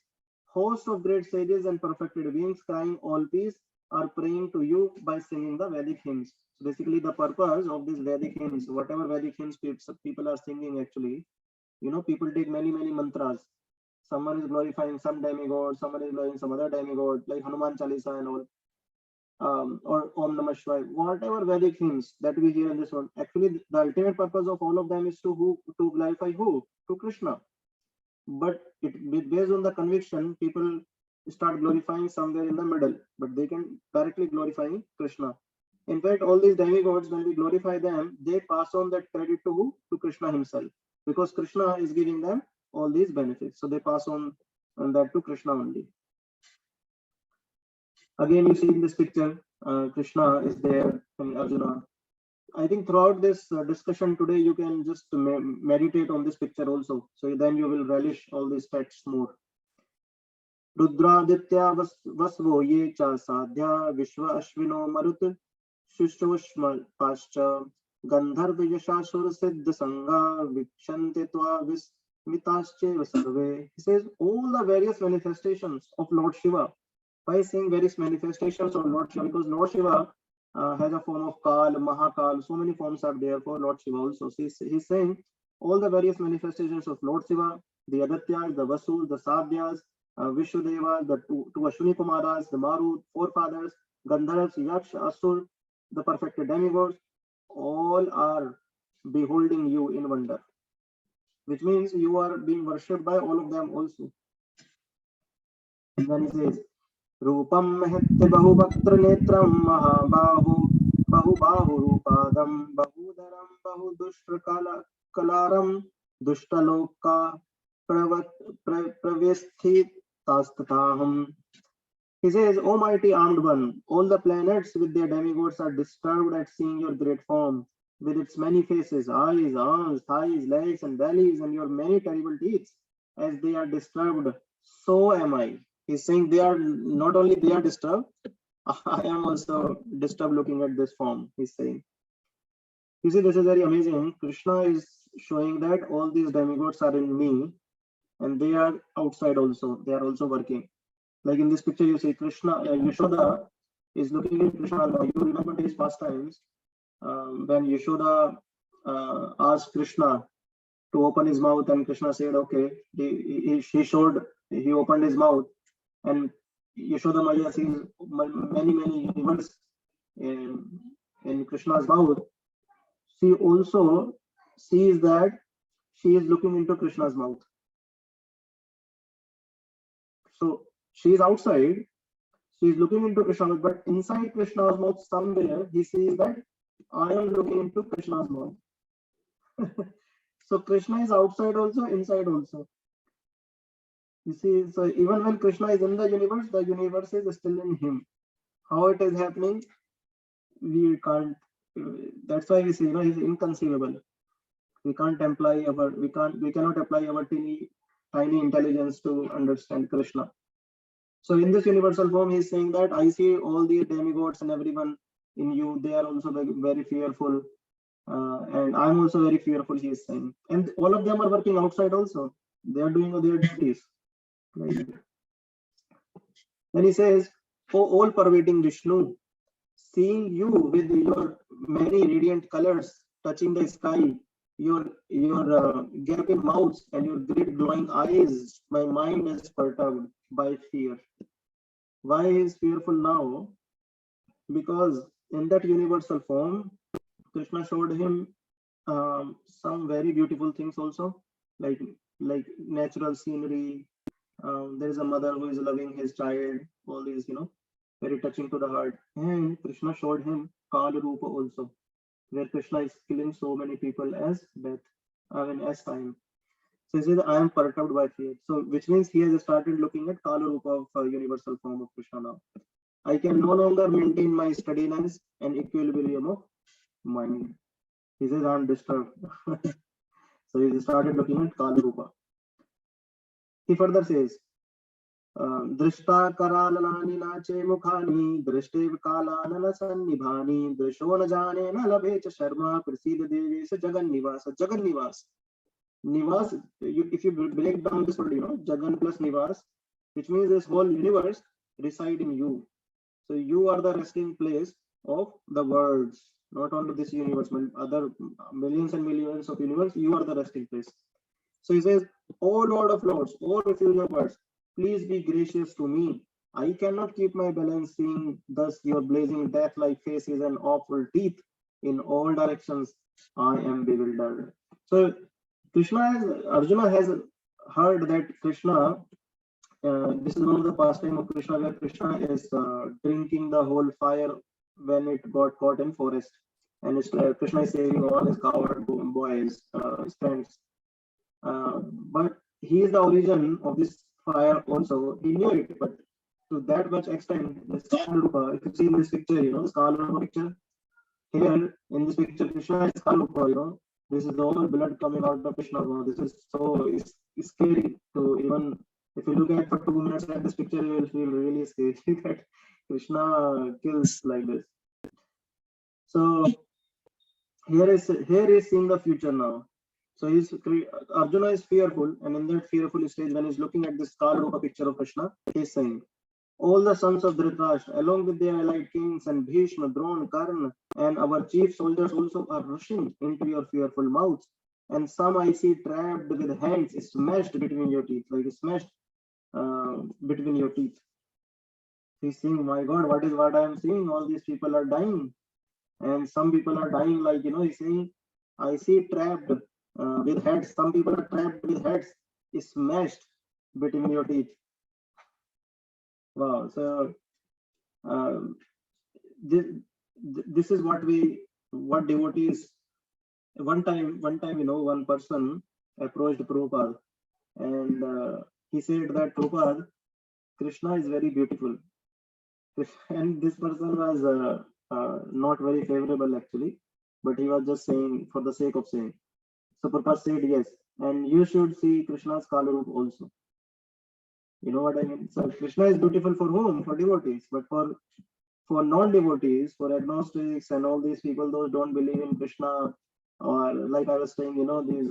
Hosts of great sages and perfected beings crying all peace are praying to you by singing the Vedic hymns. So basically, the purpose of these Vedic hymns, whatever Vedic hymns people are singing, actually, people take many mantras. Someone is glorifying some demigod, someone is glorifying some other demigod, like Hanuman Chalisa and all. Or Om Namah Shivaya, whatever Vedic hymns that we hear in this world, actually the ultimate purpose of all of them is to glorify who? To Krishna. But based on the conviction, people start glorifying somewhere in the middle, but they can directly glorify Krishna. In fact, all these demigods, when we glorify them, they pass on that credit to who? To Krishna himself, because Krishna is giving them all these benefits. So they pass on that to Krishna only. Again, you see in this picture, Krishna is there and Arjuna. I think throughout this discussion today, you can just meditate on this picture also. So then you will relish all these texts more. Rudraditya vasvo ye cha sadhya vishwa ashvino marut shushvoshma pascha gandharva yashashur siddha sangha vikshante tva vismitasche sarve. He says all the various manifestations of Lord Shiva. By saying various manifestations of Lord Shiva, because Lord Shiva has a form of Kal, Mahakal, so many forms are there for Lord Shiva also. So he's saying all the various manifestations of Lord Shiva, the Adatyas, the Vasus, the Sadhyas, Vishudevas, the two Ashwini Kumaras, the Marut, forefathers, Gandharvas, Yaksh, Asur, the perfected demigods, all are beholding you in wonder, which means you are being worshipped by all of them also. And then he says, Rupam mahitya bahubhaktra netram mahabahu bahubahurupādam bahudaram bahudushtra kalaram dushtaloka pravesthitastataham. He says, O mighty armed one, all the planets with their demigods are disturbed at seeing your great form, with its many faces, eyes, arms, thighs, legs, and bellies, and your many terrible teeth. As they are disturbed, so am I. He's saying they are not only they are disturbed, I am also disturbed looking at this form. He's saying. You see, this is very amazing. Krishna is showing that all these demigods are in me, and they are outside also. They are also working. Like in this picture, you see Krishna, Yashoda is looking at Krishna. Now you remember these pastimes when Yashoda asked Krishna to open his mouth, and Krishna said, "Okay." He opened his mouth, and Yashoda Maya sees many universe in Krishna's mouth. She also sees that she is looking into Krishna's mouth. So she is outside, she is looking into Krishna's, but inside Krishna's mouth somewhere he sees that I am looking into Krishna's mouth. So Krishna is outside also, inside also. You see, so even when Krishna is in the universe is still in him. How it is happening, we can't. That's why we say, he's inconceivable. We cannot apply our tiny intelligence to understand Krishna. So in this universal form, he's saying that I see all the demigods and everyone in you. They are also very fearful, and I'm also very fearful. He is saying, and all of them are working outside also. They are doing their duties. Right? Then he says, "Oh, all-pervading Vishnu, seeing you with your many radiant colors touching the sky, your gaping mouths and your great glowing eyes, my mind is perturbed by fear." Why he is fearful now? Because in that universal form, Krishna showed him some very beautiful things also, like natural scenery. There is a mother who is loving his child. All these, very touching to the heart. And Krishna showed him Kala Rupa also, where Krishna is killing so many people as death, as time. So he says, I am perturbed by fear. So which means he has started looking at Kala Rupa of universal form of Krishna now. I can no longer maintain my steadiness and equilibrium of mind. He says, I am disturbed. So he started looking at Kala Rupa. He further says, Drishta karalani nache mukhani, drishtev kalanana sannibhani, drisho na jane na labhe cha sharma, prasid devi sa jagan nivas. Jagan nivas. Nivas, if you break down this word, Jagan plus Nivas, which means this whole universe reside in you. So you are the resting place of the worlds, not only this universe, but other millions and millions of universe, you are the resting place. So he says, "O Lord of Lords, O refuge of words, please be gracious to me. I cannot keep my balance, seeing thus your blazing death-like faces and awful teeth in all directions. I am bewildered." So Arjuna has heard that Krishna, this is one of the pastime of Krishna, where Krishna is drinking the whole fire when it got caught in forest, and Krishna is saving all his coward boys, his friends. But he is the origin of this fire also. He knew it, but to that much extent, the Skala, if you see in this picture, Skala picture, here in this picture, Krishna is Skala, this is all blood coming out of Krishna. This is so scary to even, if you look at for 2 minutes at this picture, you will feel really scary that Krishna kills like this. So here is seeing the future now. So Arjuna is fearful, and in that fearful stage, when he's looking at this Kala picture of Krishna, he's saying, all the sons of Dhritarashtra, along with their allied kings and Bhishma, Drona, Karna, and our chief soldiers also are rushing into your fearful mouths. And some I see trapped with hands smashed between your teeth, like smashed between your teeth. He's saying, my God, what I am seeing? All these people are dying. And some people are dying, like, he's saying, I see trapped with heads. Some people are trapped with heads smashed between your teeth. Wow. So this is what devotees. One time, one person approached Prabhupada, and he said that, Prabhupada, Krishna is very beautiful, and this person was not very favorable actually, but he was just saying for the sake of saying. So Prabhupada said, yes, and you should see Krishna's Kala Rupa also. You know what I mean? So Krishna is beautiful for whom? For devotees, but for non-devotees, for agnostics and all these people, those don't believe in Krishna, or like I was saying, these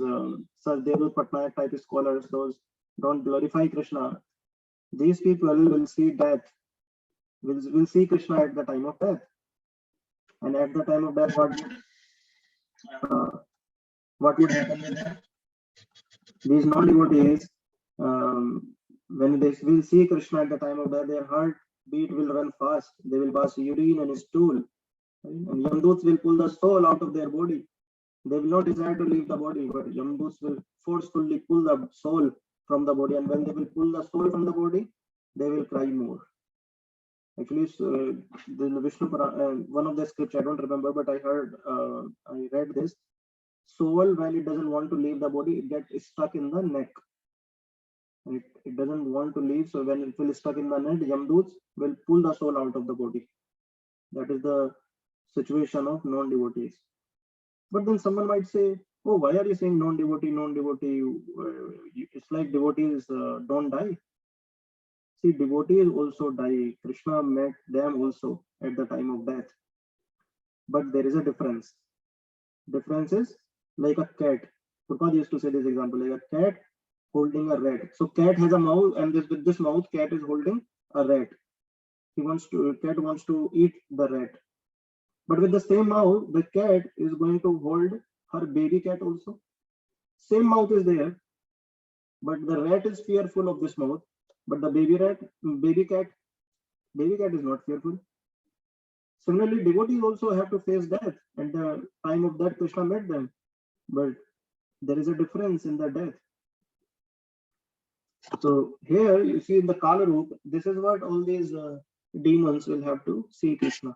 Sir Devdutt Patnaik type scholars, those don't glorify Krishna, these people will see death, will see Krishna at the time of death. And at the time of death, what would happen with them? These non-devotees, when they will see Krishna at the time of death, their heartbeat will run fast. They will pass urine and stool. And Yamduts will pull the soul out of their body. They will not desire to leave the body, but Yamduts will forcefully pull the soul from the body. And when they will pull the soul from the body, they will cry more. Actually, the Vishnu, one of the scripts, I don't remember, but I read this. Soul, when it doesn't want to leave the body, it gets stuck in the neck. And it doesn't want to leave, so when it will stuck in the neck, Yamduts will pull the soul out of the body. That is the situation of non-devotees. But then someone might say, oh, why are you saying non-devotee? It's like devotees don't die. See, devotees also die. Krishna met them also at the time of death. But there is a difference. Difference is like a cat. Prabhupada used to say this example, like a cat holding a rat. So cat has a mouth, and with this mouth, cat is holding a rat. Cat wants to eat the rat. But with the same mouth, the cat is going to hold her baby cat also. Same mouth is there, but the rat is fearful of this mouth. But the baby cat is not fearful. Similarly, devotees also have to face death. At the time of death, Krishna met them. But there is a difference in the death. So here you see in the Kala Roop, this is what all these demons will have to see Krishna.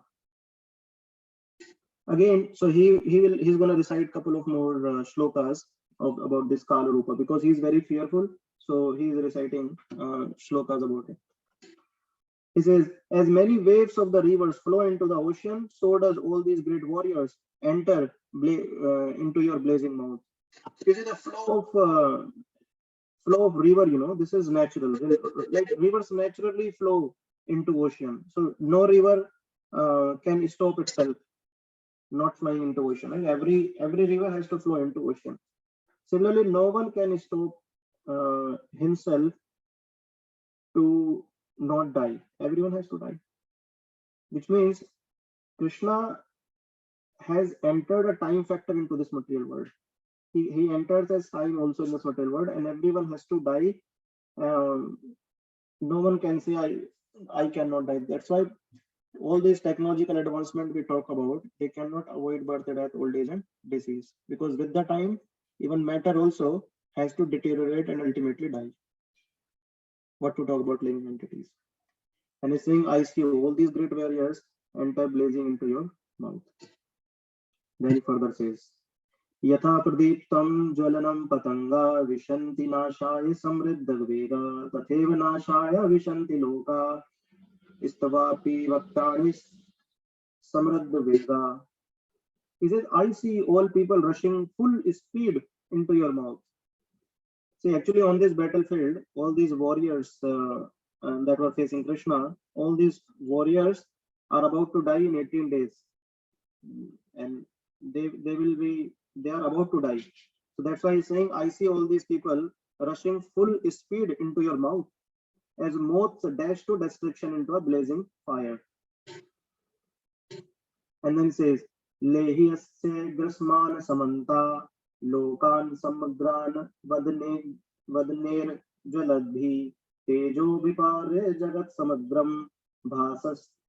Again, so he's going to recite a couple of more shlokas about this Kala Rupa, because he's very fearful. So he's reciting shlokas about it. He says, as many waves of the rivers flow into the ocean, so does all these great warriors enter into your blazing mouth. You see the flow of river, this is natural. Like rivers naturally flow into ocean. So no river can stop itself not flowing into ocean. Right? Every river has to flow into ocean. Similarly, no one can stop himself to not die. Everyone has to die, which means Krishna has entered a time factor into this material world. He enters as time also in this material world, and everyone has to die. No one can say I cannot die. That's why all these technological advancement we talk about, they cannot avoid birth, death, old age, and disease, because with the time, even matter also has to deteriorate and ultimately die. What to talk about living entities? And he's saying, I see all these great warriors enter blazing into your mouth. Then he further says, Yatha pradiptam jwalanam patanga vishanti nashaya samriddha veda tatheva nashaya vishanti loka istavapi vaktani samriddha veda. He says, I see all people rushing full speed into your mouth. See, actually on this battlefield, all these warriors that were facing Krishna, all these warriors are about to die in 18 days. And they are about to die. So that's why he's saying, I see all these people rushing full speed into your mouth as moths dash to destruction into a blazing fire. And then he says, Lehiyasya grasmana samanta lokan samagran vadner jaladbhi tejo vipare jagat samagram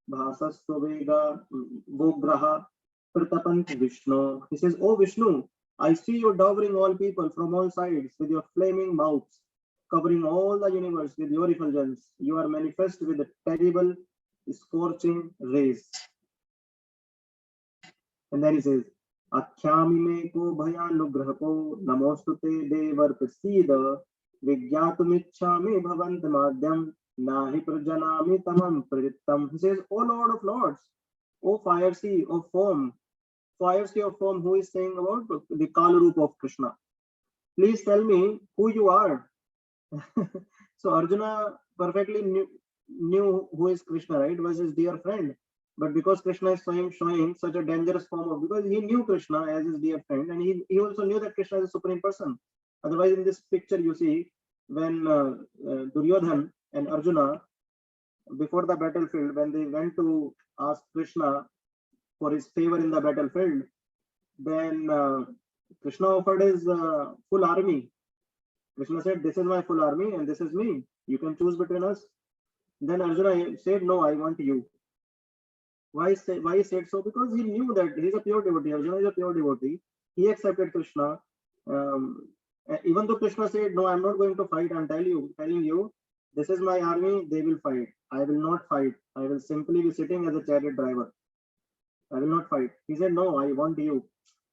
bhasastvega vograha pratapant Vishnu. He says, oh Vishnu, I see you devouring all people from all sides with your flaming mouths, covering all the universe with your effulgence. You are manifest with a terrible scorching rays. And then he says, Akhyami me ko bhayanugrahapo namostute devar prasida vigyatumichhami bhavant madhyam nahi prajanami tamam prittam. He says, O Lord of Lords, O fire sea of foam, who is saying about the Kala Rupa of Krishna. Please tell me who you are. So Arjuna perfectly knew who is Krishna, right? Was his dear friend. But because Krishna is showing such a dangerous form of, because he knew Krishna as his dear friend, and he also knew that Krishna is a supreme person. Otherwise, in this picture, you see when Duryodhan and Arjuna, before the battlefield, when they went to ask Krishna for his favor in the battlefield, then Krishna offered his full army. Krishna said, "This is my full army and this is me. You can choose between us." Then Arjuna said, "No, I want you." Why he said so? Because he knew that he's a pure devotee. Arjuna is a pure devotee. He accepted Krishna. Even though Krishna said, "No, I'm not going to fight. I'm telling you, this is my army. They will fight. I will not fight. I will simply be sitting as a chariot driver. I will not fight." He said, "No, I want you."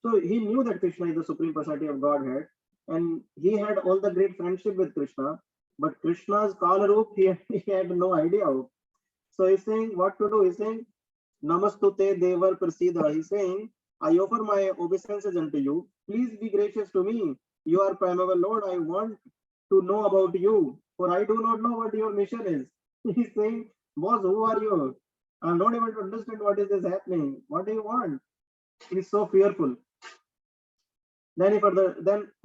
So he knew that Krishna is the supreme personality of Godhead, and he had all the great friendship with Krishna. But Krishna's Kalarup, he had no idea of. So he's saying what to do. He's saying, "Namastute Devar Prasida." He's saying, "I offer my obeisances unto you. Please be gracious to me. You are primeval Lord. I want to know about you, for I do not know what your mission is." He's saying, "Boss, who are you? I'm not able to understand what is this happening. What do you want?" He's so fearful. Then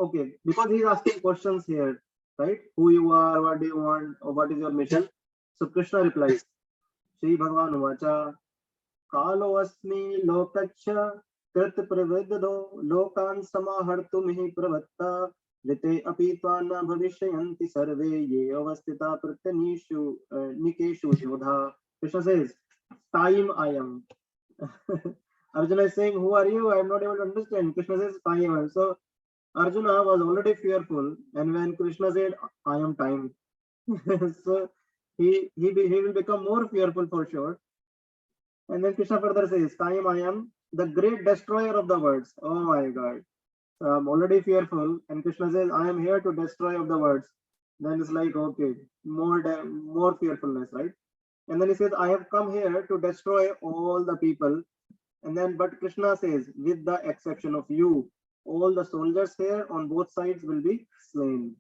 okay, because he's asking questions here, right? Who you are, what do you want, or what is your mission? So Krishna replies, Shri Bhagavan Vacha, Kalo asmi lokacha krit praviddo lokan samahartumihi pravatta rite apitwana bhavishyanti sarve ye avastita pratyanishu nikeshu yodha. Krishna says, "Time I am." Arjuna is saying, "Who are you? I am not able to understand." Krishna says, "Time I am." So Arjuna was already fearful, and when Krishna said, "I am time," so he will become more fearful for sure. And then Krishna further says, "Time I am the great destroyer of the worlds." Oh my God. So I'm already fearful, and Krishna says, "I am here to destroy of the worlds." Then it's like, okay, more fearfulness, right? And then he says, "I have come here to destroy all the people." And then, but Krishna says, "With the exception of you, all the soldiers here on both sides will be slain."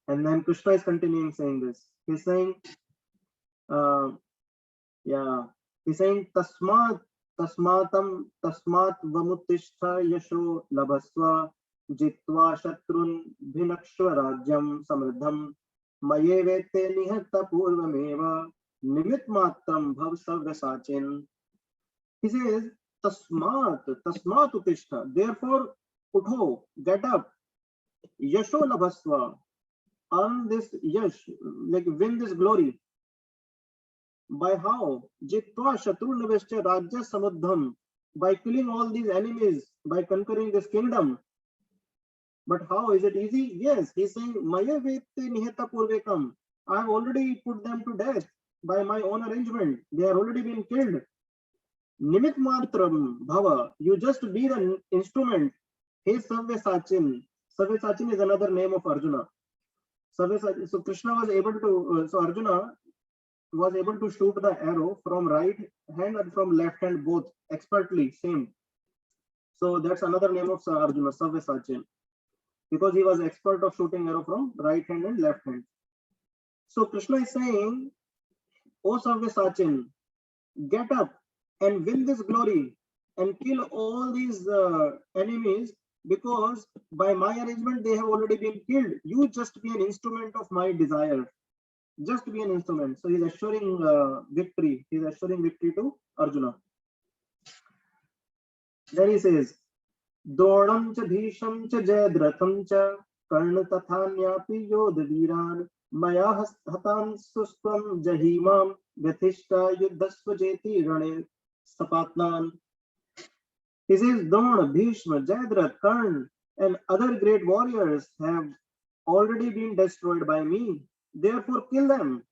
And then Krishna is continuing saying this. He's saying, uh, yeah, he's saying, tasmat vamutishtha yasho labhasva jitva shatrun bhinakshva rajyam samriddham maye vete nihata purvameva nimit matram bhav savyasachin. He says, tasmat utishta. Therefore, utho, get up. Yasho labhasva. Earn this yash, like win this glory. By how? Jitva shatrunavescha rajya samuddham. By killing all these enemies, by conquering this kingdom. But how? Is it easy? Yes. He's saying, Maya vete niheta purvekam. I have already put them to death by my own arrangement. They are already been killed. Nimit matram bhava. You just be the instrument. Hey Savyasachin. Savyasachin is another name of Arjuna. So Krishna was able to, so Arjuna was able to shoot the arrow from right hand and from left hand both expertly, same. So that's another name of Arjuna, Savyasachin, because he was expert of shooting arrow from right hand and left hand. So Krishna is saying, "O Savyasachin, get up and win this glory and kill all these enemies, because by my arrangement they have already been killed. You just be an instrument of my desire. Just be an instrument." So he's assuring victory. He's assuring victory to Arjuna. Then he says, "Dodam cha bhisham cha jayadratham cha karna tathanyaapi yodhaviran maya hatan sustam jahimam gathishta yuddhasva jeti rane sapatnan." He says, Drona, Bhishma, Jayadrath, Karn, and other great warriors have already been destroyed by me. Therefore, kill them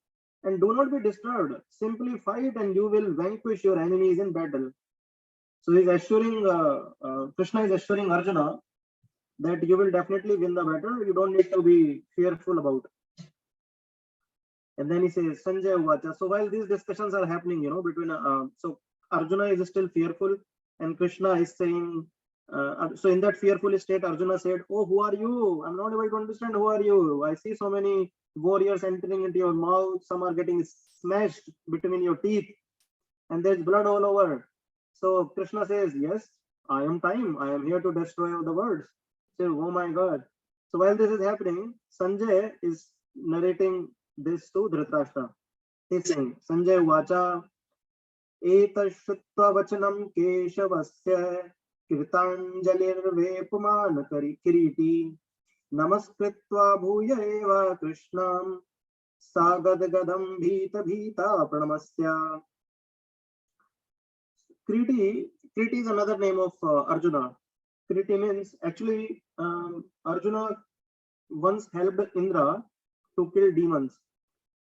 and do not be disturbed. Simply fight and you will vanquish your enemies in battle. So he's assuring, Krishna is assuring Arjuna that you will definitely win the battle. You don't need to be fearful about it. And then he says, Sanjay Uvacha. So while these discussions are happening, between, so Arjuna is still fearful, and Krishna is saying, so in that fearful state, Arjuna said, "Oh, who are you? I'm not able to understand. Who are you? I see so many warriors entering into your mouth. Some are getting smashed between your teeth, and there's blood all over." So Krishna says, "Yes, I am time. I am here to destroy all the worlds." So, oh my God. So while this is happening, Sanjay is narrating this to Dhritarashtra. He's saying, Sanjay Vacha एतश्रुत्वा वचनं केशवस्य कृताञ्जलिर्वेपमान किरीटी नमस्कृत्वा भूय एव कृष्णां सा गदगदं भीता प्रणमस्य. Kriti is another name of Arjuna. Kriti means actually Arjuna once helped Indra to kill demons,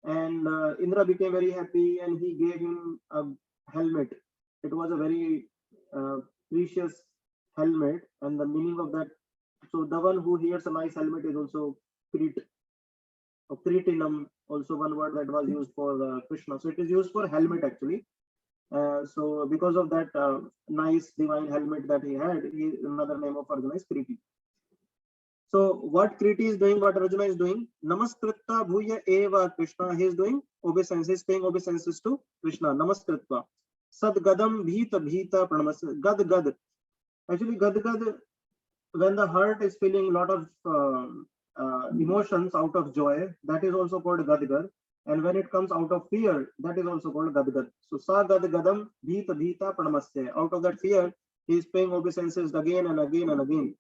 and Indra became very happy and he gave him a helmet. It was a very precious helmet, and the meaning of that, so the one who hears a nice helmet is also Krit, or Kritinam, also one word that was used for Krishna. So it is used for helmet actually. So because of that nice divine helmet that he had, another name of Arjuna is Kriti. So what Kriti is doing, what Arjuna is doing, Namaskritta bhuya eva Krishna, he is doing obeisance, he is paying obeisances to Krishna, Namaskritta. Sad gadam bhita pranamas, gad gad. Actually, gad gad, when the heart is feeling a lot of emotions out of joy, that is also called gad gad. And when it comes out of fear, that is also called gad gad. So sa gad gadam bhita pranamasya. Out of that fear, he is paying obeisances again and again and again.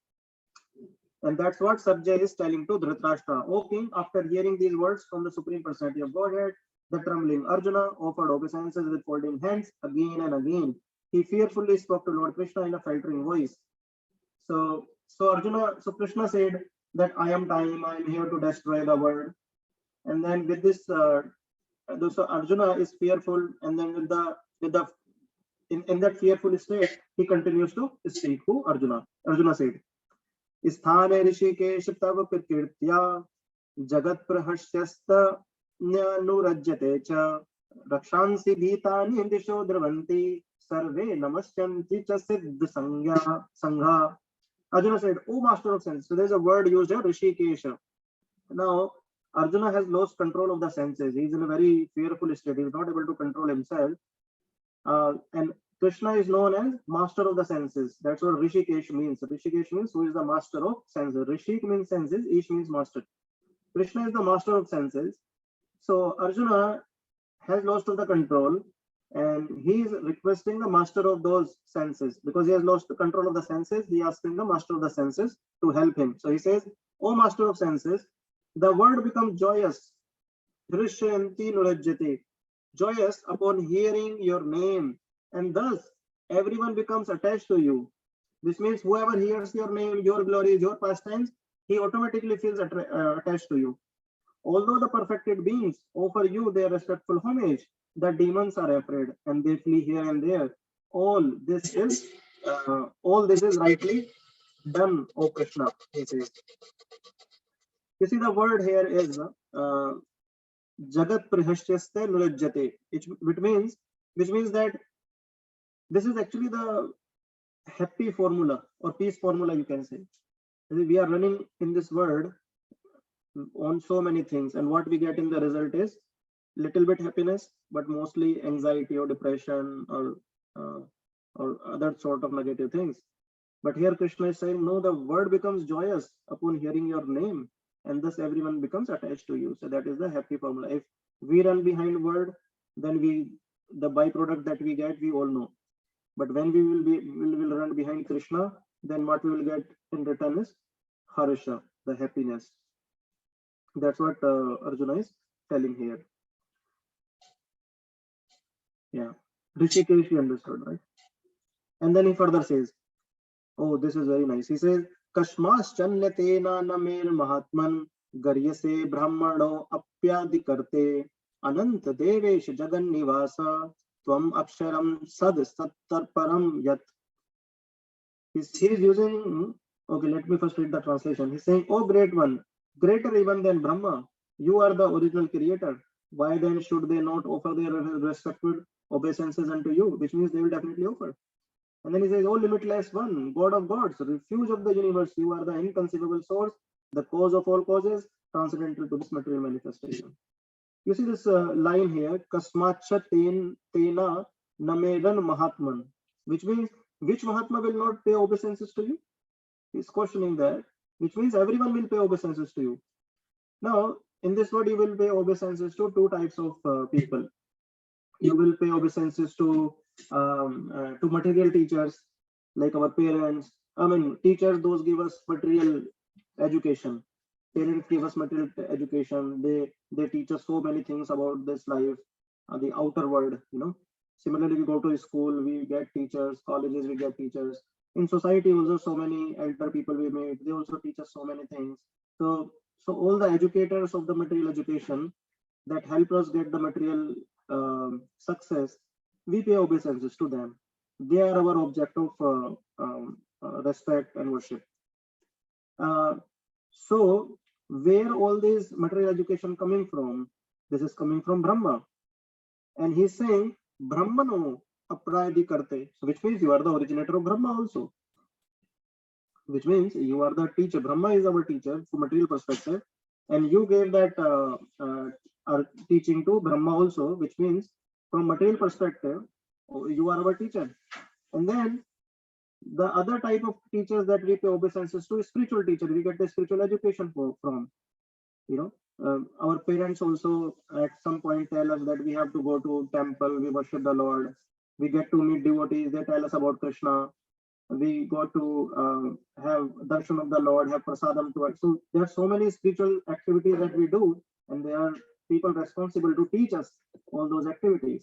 And that's what Sanjay is telling to Dhritarashtra. O king, after hearing these words from the Supreme Personality of Godhead, the trembling Arjuna offered obeisances with folding hands again and again. He fearfully spoke to Lord Krishna in a faltering voice. So Krishna said that I am time, I am here to destroy the world. And then with this, so Arjuna is fearful, and then in that fearful state, he continues to speak to Arjuna. Arjuna said, स्थाने ऋषिकेश तव प्रकीर्त्या जगत् प्रहस्यस्त नुरज्यते च रक्षांसि भीतानि दिशो द्रवन्ति सर्वे नमस्यन्ति च सिद्ध संघा. Arjuna said, O master of sense. So there is a word used here, Rishikesha. Now Arjuna has lost control of the senses. He is in a very fearful state. He is not able to control himself. And Krishna is known as master of the senses. That's what Rishikesh means. Rishikesh means who is the master of senses. Rishik means senses, Ish means master. Krishna is the master of senses. So Arjuna has lost of the control, and he is requesting the master of those senses. Because he has lost the control of the senses, he is asking the master of the senses to help him. So he says, O master of senses, the world becomes joyous. Drishyanti nurajyate. Joyous upon hearing your name, and thus everyone becomes attached to you. This means whoever hears your name, your glories, your pastimes, he automatically feels attached to you. Although the perfected beings offer you their respectful homage, the demons are afraid and they flee here and there. All this is rightly done, O Krishna, he says. You see, the word here is Jagat Prihashyaste Nurajyate, which means that this is actually the happy formula or peace formula, you can say. We are running in this world on so many things, and what we get in the result is little bit happiness, but mostly anxiety or depression or other sort of negative things. But here Krishna is saying, no, the word becomes joyous upon hearing your name, and thus everyone becomes attached to you. So that is the happy formula. If we run behind word, then the byproduct that we get, we all know. But when we will run behind Krishna, then what we will get in return is harsha, the happiness. That's what Arjuna is telling here. Yeah, Rishikesh, you understood, right? And then he further says, oh, this is very nice. He says, Kashmas chanyatena namir mahatman garyase brahmano apyadikarte ananta devesh jagan nivasa tvam aksharam sad sattarparam yat. He's using, okay, let me first read the translation. He's saying, oh great one, greater even than Brahma, you are the original creator. Why then should they not offer their respectful obeisances unto you? Which means they will definitely offer. And then he says, oh limitless one, God of gods, refuge of the universe, you are the inconceivable source, the cause of all causes, transcendental to this material manifestation. You see this line here, Kasmacha tena nameran mahatman, which means which Mahatma will not pay obeisances to you? He's questioning that. which means everyone will pay obeisances to you. Now, in this world, you will pay obeisances to two types of people. You will pay obeisances to material teachers, like our parents. I mean, teachers, those give us material education. Parents give us material education. They teach us so many things about this life, the outer world. Similarly, we go to school, we get teachers. Colleges, we get teachers. In society, also so many elder people we meet. They also teach us so many things. So all the educators of the material education that help us get the material success, we pay obeisances to them. They are our object of respect and worship. So where all this material education coming from? This is coming from Brahma, and he's saying Brahmano aprayadi karte, so which means you are the originator of Brahma also, which means you are the teacher. Brahma is our teacher from material perspective, and you gave that teaching to Brahma also, which means from material perspective, you are our teacher. And then the other type of teachers that we pay obeisances to is spiritual teacher. We get the spiritual education from. Our parents also at some point tell us that we have to go to temple, we worship the Lord. We get to meet devotees, they tell us about Krishna. We go to have darshan of the Lord, have prasadam to it. So there are so many spiritual activities that we do, and there are people responsible to teach us all those activities.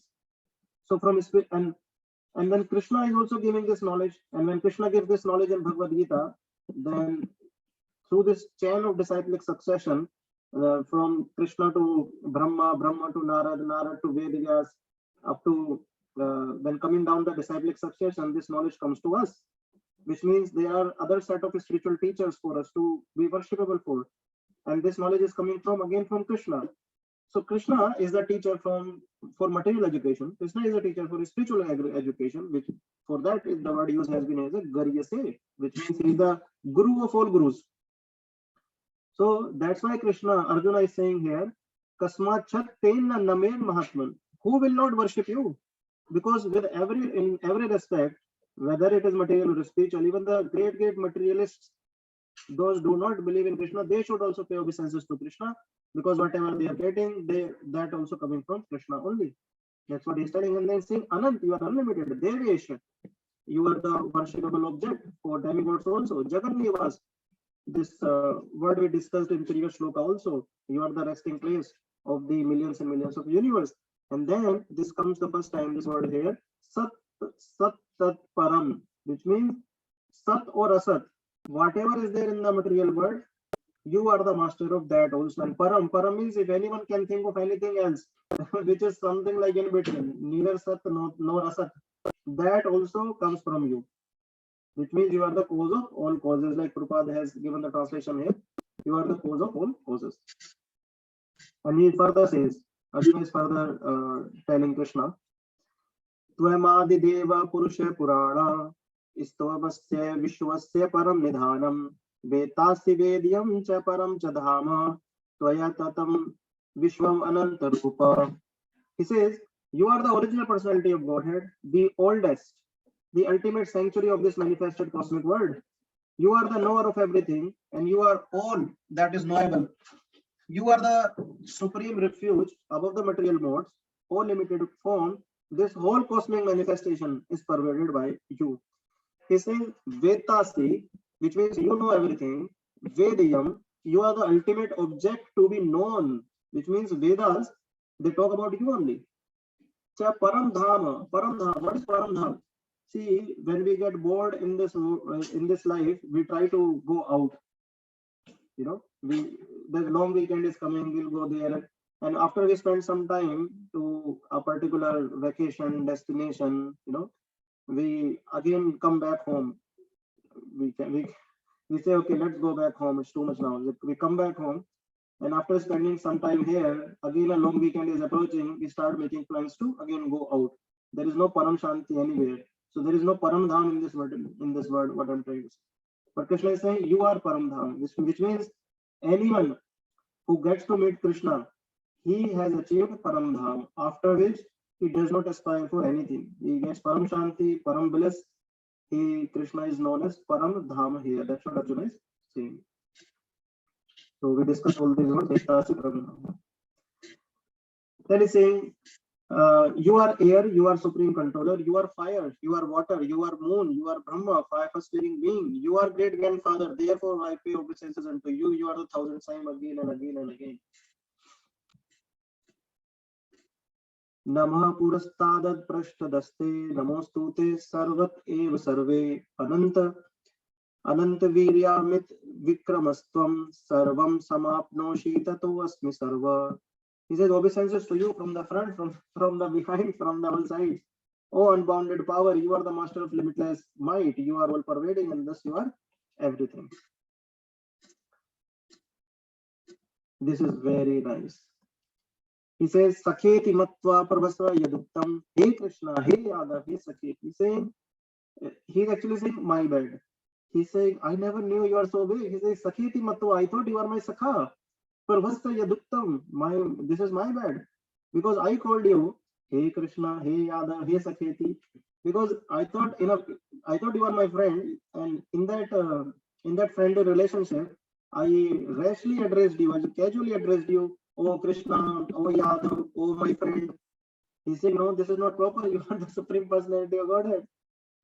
So from spirit, and then Krishna is also giving this knowledge, and when Krishna gives this knowledge in Bhagavad Gita, then through this chain of disciplic succession, from Krishna to Brahma, Brahma to Narad, Narad to Vedas, up to then coming down the disciplic succession, this knowledge comes to us, which means there are other set of spiritual teachers for us to be worshipable for, and this knowledge is coming from again from Krishna. So Krishna is the teacher for material education. Krishna is a teacher for spiritual education, which for that the word used has been as a Garyase, which means he is the guru of all gurus. So that's why Arjuna is saying here, Kasmat Chat Tena Namen Mahatman. Who will not worship you? Because in every respect, whether it is material or spiritual, even the great materialists, those do not believe in Krishna, they should also pay obeisances to Krishna, because whatever they are getting, that also coming from Krishna only. That's what he's telling. And then saying, Anant, you are unlimited. Devesha, you are the worshipable object for demigods also. Jagannivas, this word we discussed in previous shloka also. You are the resting place of the millions and millions of universe. And then this comes the first time, this word here, Sat Tat Param, which means Sat or Asat. Whatever is there in the material world, you are the master of that also. And Param means if anyone can think of anything else, which is something like in between, neither Sat nor Asat, that also comes from you, which means you are the cause of all causes. Like Prabhupada has given the translation here, you are the cause of all causes. And he further says, Arjuna is further telling Krishna, Tvamadi Deva Purusha Purana, Istovasya Vishwasya Param Nidhanam, Vetasi Vedyam Cha Param Chadhama, Tvaya Tatam Vishwam Anantarupa. He says, you are the original personality of Godhead, the oldest, the ultimate sanctuary of this manifested cosmic world. You are the knower of everything, and you are all that is knowable. You are the supreme refuge above the material modes, all limited form. This whole cosmic manifestation is pervaded by you. He's saying Vetasi, which means you know everything. Vediyam, you are the ultimate object to be known, which means Vedas, they talk about you only. Cha Param Dhama, what is Param Dhama? See, when we get bored in this life, we try to go out. The long weekend is coming, we'll go there, and after we spend some time to a particular vacation destination, we again come back home. We say, okay, let's go back home. It's too much now. We come back home, and after spending some time here, again a long weekend is approaching. We start making plans to again go out. There is no Param Shanti anywhere. So there is no Param Dham in this word, what I'm trying to say. But Krishna is saying, you are Param Dham, which means anyone who gets to meet Krishna, he has achieved Param Dham, after which he does not aspire for anything. He gets Param Shanti, Param Bliss. Krishna is known as Param Dham here. That's what Arjuna is saying. So we discussed all these words. Ektasya Brahma. Then he's saying, you are air, you are supreme controller, you are fire, you are water, you are moon, you are Brahma, first living being, you are great grandfather, therefore I pay obeisances unto you, you are the thousand time again and again and again. Namah purastadad prashtadaste, namostute sarvat eva sarve, ananta viryamit vikramastvam, sarvam samapnoshi tato asmi sarva. He says obeisances to you from the front, from the behind, from the all sides. Oh unbounded power, you are the master of limitless might, you are all pervading and thus you are everything. This is very nice. He says, Sakheti matva prabhasva yaduktam, hey Krishna, hey Yadav, hey Sakheti. He's actually saying, my bad. He's saying, I never knew you are so big. He says, Sakheti matva, I thought you are my Sakha. Prabhasva yaduktam, this is my bad. Because I called you, hey Krishna, hey Yadav, hey Sakheti. Because I thought you are my friend, and in that friendly relationship, I rashly addressed you, I casually addressed you, oh Krishna, oh Yadav, oh my friend. He said, no, this is not proper. You are the Supreme Personality of Godhead.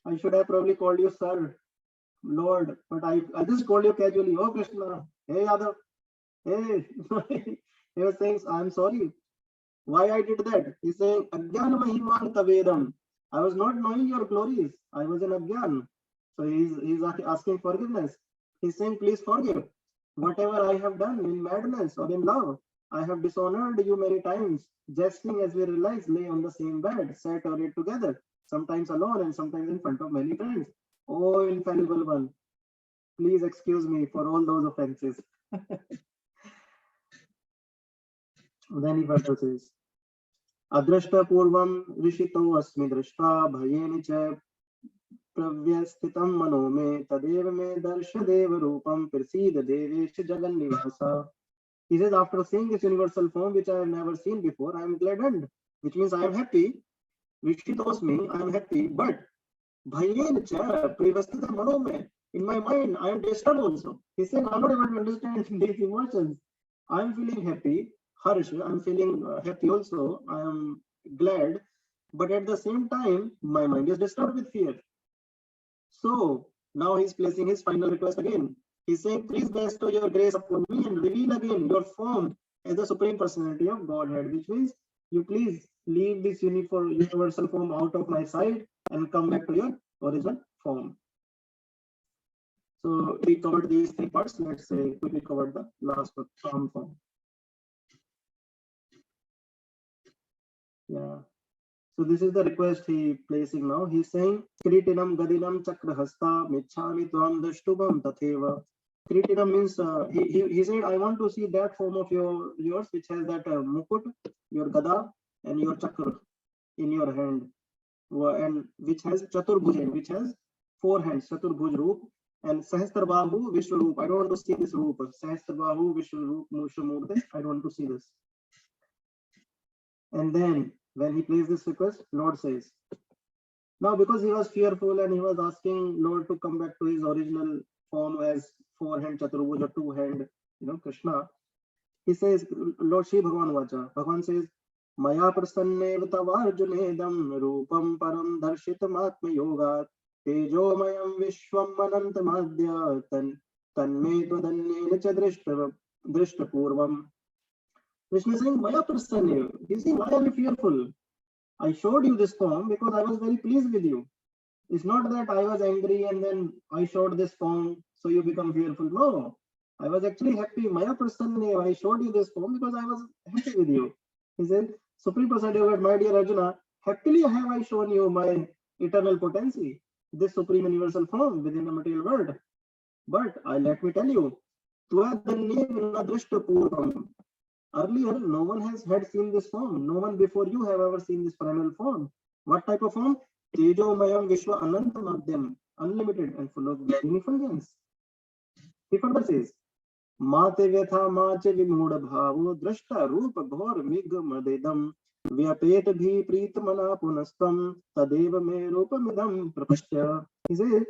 I should have probably called you Sir, Lord, but I just called you casually, oh Krishna, hey Yadav, hey. He was saying, I'm sorry. Why I did that? He's saying, Ajnana Mahiman Tavedam. I was not knowing your glories. I was in Ajnan. So he's asking forgiveness. He's saying, please forgive. Whatever I have done in madness or in love, I have dishonored you many times. Jesting, as we realize, lay on the same bed, sat or ate together, sometimes alone and sometimes in front of many friends. Oh, infallible one, please excuse me for all those offenses. Then he further says, Adrashta purvam rishito asmi drashta bhayeni cha pravyasthitam mano me tadeva me darsha deva rupam prasid devesh jagan nivasa. He says, after seeing this universal form which I have never seen before, I am gladdened, which means I am happy. Rishitosmi, I am happy, but bhayen cha pravyasthitam mano me, in my mind I am disturbed also. He said, I am not able to understand these emotions. I am feeling happy. Harsh, I'm feeling happy also. I am glad, but at the same time, my mind is disturbed with fear. So now he's placing his final request again. He's saying, please bestow your grace upon me and reveal again your form as the Supreme Personality of Godhead, which means you please leave this universal form out of my sight and come back to your original form. So we covered these three parts. Let's say quickly covered the last one, form. Yeah. So this is the request he placing now. He's saying, Kritinam Gadinam Chakrahasta Michhami Tvam Dashtubam Tatheva. Kritinam means he said, I want to see that form of yours which has that mukut, your gada, and your chakra in your hand, and which has Chaturbhuj, which has 4 hands, Chaturbhuj Roop, and Sahasrabahu Vishwaroop. I don't want to see this Roop. Sahasrabahu Vishwaroop Mushamurte. I don't want to see this. And then when he placed this request, Lord says, now because he was fearful and he was asking Lord to come back to his original form as 4-hand Chaturbhuj or 2-hand, Krishna, he says, Lord Shri Bhagavan Vacha, Bhagavan says, Maya prasannev tavarjunedam rupam param darshitam atma yogat tejo mayam vishwam anantamadya tanme tvadannena cha drishta purvam. Krishna is saying, Maya prasannev. He's saying, why are you fearful? I showed you this form because I was very pleased with you. It's not that I was angry and then I showed this form so you become fearful. No, I was actually happy. Maya prasannev. I showed you this form because I was happy with you. He said, Supreme Personality of God, my dear Arjuna, happily have I shown you my eternal potency, this supreme universal form within the material world. But let me tell you, earlier, no one had seen this form. No one before you have ever seen this primal form. What type of form? Tejo Mayam Vishwa Ananta Madhyam, unlimited and full of glaring effulgence. He further says, Mate Vyatha Mache Vimudha Bhavo Drashta Rupa Ghor Migha Madedam Vyapet Bhi Pritamana Punastam Tadeva Me Rupa Midam Prapashya. He says,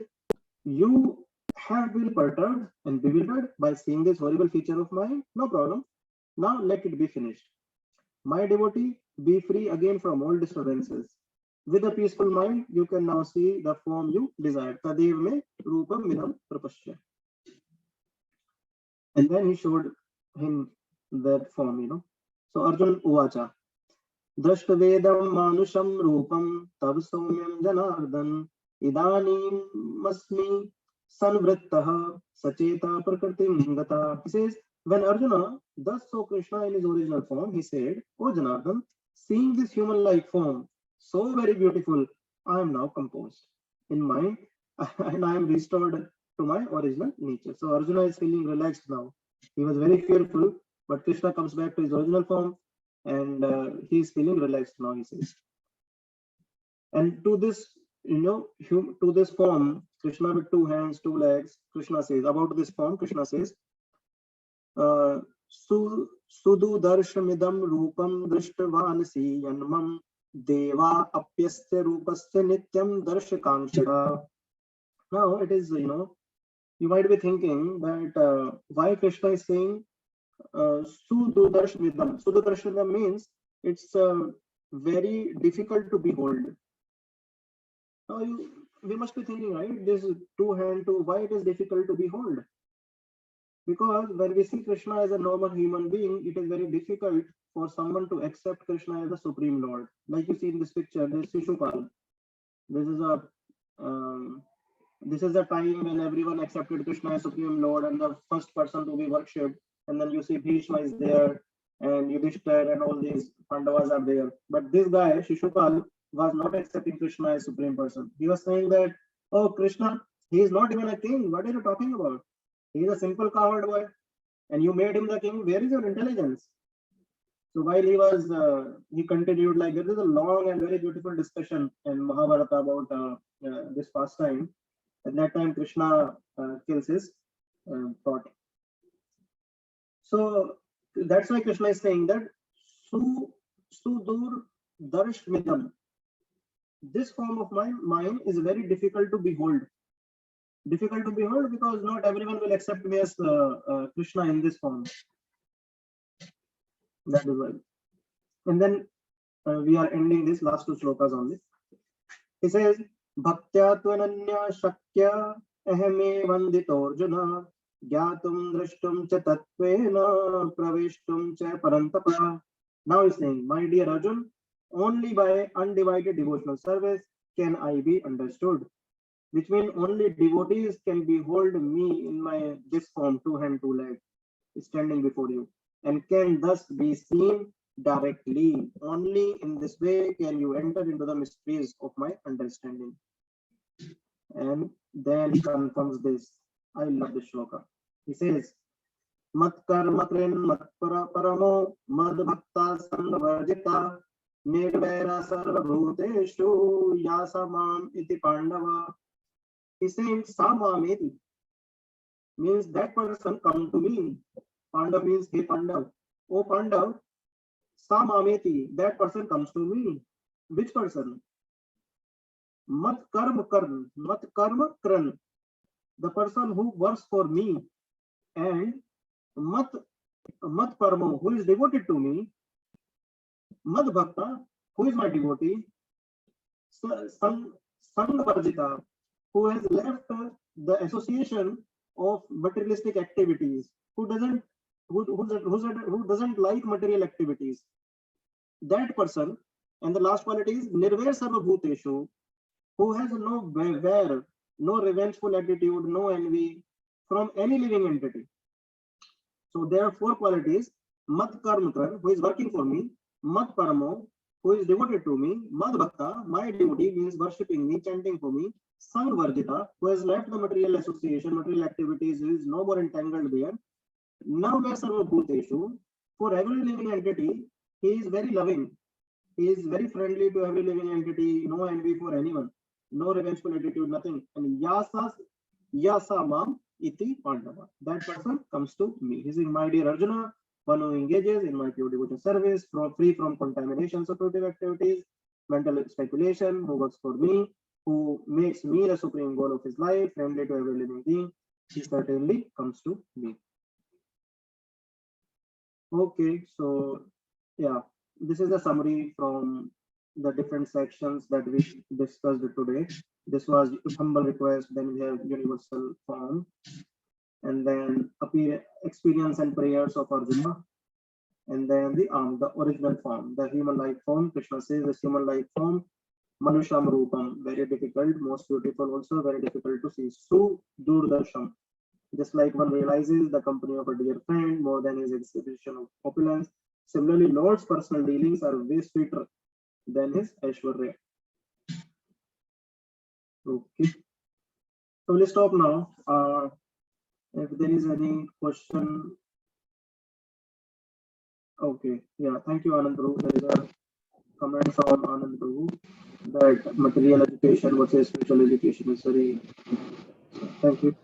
you have been perturbed and bewildered by seeing this horrible feature of mine? No problem. Now let it be finished. My devotee, be free again from all disturbances. With a peaceful mind, you can now see the form you desire. Tadev me rupam midam prapashya. And then he showed him that form. So Arjun uvacha. दृष्टवेदं मानुषं रूपं तव सौम्यं जनार्दन इदानीमस्मि संवृत्तः सचेता प्रकृतिं गता. He says, when Arjuna thus saw Krishna in his original form, he said, "O Janardhan, seeing this human-like form, so very beautiful, I am now composed in mind and I am restored to my original nature." So Arjuna is feeling relaxed now. He was very fearful, but Krishna comes back to his original form and he is feeling relaxed now, he says. And to this, to this form, Krishna with two hands, two legs, Krishna says, about this form, Krishna says, Sudu darshamidam rupam drishtavanasi yanmam deva apyasya rupasya nityam darshakankshara. Now it is, you might be thinking that why Krishna is saying Sududarshvidam. Sududarshvidam means it's very difficult to behold. Now we must be thinking, right? This two hand to why it is difficult to behold. Because when we see Krishna as a normal human being, it is very difficult for someone to accept Krishna as the Supreme Lord. Like you see in this picture, this Shishupal. This is a time when everyone accepted Krishna as Supreme Lord and the first person to be worshipped. And then you see Bhishma is there and Yudhishthir and all these Pandavas are there. But this guy, Shishupal, was not accepting Krishna as Supreme Person. He was saying that, "Oh, Krishna, he is not even a king. What are you talking about? He is a simple coward boy. And you made him the king. Where is your intelligence?" So while he continued like there is a long and very beautiful discussion in Mahabharata about this pastime. At that time, Krishna kills his thought. So that's why Krishna is saying that Sudur Darshmidam. This form of mine is very difficult to behold. Difficult to behold because not everyone will accept me as Krishna in this form. That is why. And then we are ending this last two slokas only. He says, Bhaktya tvananya shakya ahame vandito arjuna Gyatum drashtum cha tatvena praveshtum cha parantapa. Now he's saying, my dear Arjun, only by undivided devotional service can I be understood. Which means only devotees can behold me in my this form, two hand, two leg, standing before you, and can thus be seen directly. Only in this way can you enter into the mysteries of my understanding. And then he confirms this. I love this shloka. He says, Mat karma krin mat paramo mad bhakta samvarjita nirvaira sarva bhuteshu yasamam iti pandava. He says, Samameti means that person come to me. Pandav means hey Pandav. Oh Pandav, Samameti, that person comes to me. Which person? Mat karma kran, the person who works for me, and mat paramo, who is devoted to me, mad bhakta, who is my devotee, sang varjita, who has left the association of materialistic activities, who doesn't like material activities. That person, and the last quality is nirvair sarva bhuteshu, who has no vair, no revengeful attitude, no envy from any living entity. So there are four qualities: Mat Karmakar, who is working for me; Mat Paramo, who is devoted to me; Mad Bhakta, my devotee, means worshipping me, chanting for me; Sang Varjita, who has left the material association, material activities, who is no more entangled there. Now Sarva Bhuteshu, for every living entity, he is very loving. He is very friendly to every living entity, no envy for anyone. No revengeful attitude, nothing. And Yasamam iti Pandava. That person comes to me. He is my dear Arjuna, one who engages in my pure devotion service, free from contamination, supportive activities, mental speculation, who works for me, who makes me the supreme goal of his life, friendly to every living being, he certainly comes to me. Okay, so yeah, this is the summary from the different sections that we discussed today. This was humble request, then we have universal form, and then experience and prayers of Arjuna, and then the original form, the human-like form. Krishna says this human-like form, Manusham Rupam, very difficult, most beautiful, also very difficult to see. Su Durdarsham, just like one realizes the company of a dear friend more than his exhibition of opulence. Similarly, Lord's personal dealings are way sweeter than his Aishwarya. Okay, so let's stop now. If there is any question, okay, yeah, thank you, Anand Prabhu. There is a comment from Anand Prabhu that material education versus spiritual education is very. Thank you.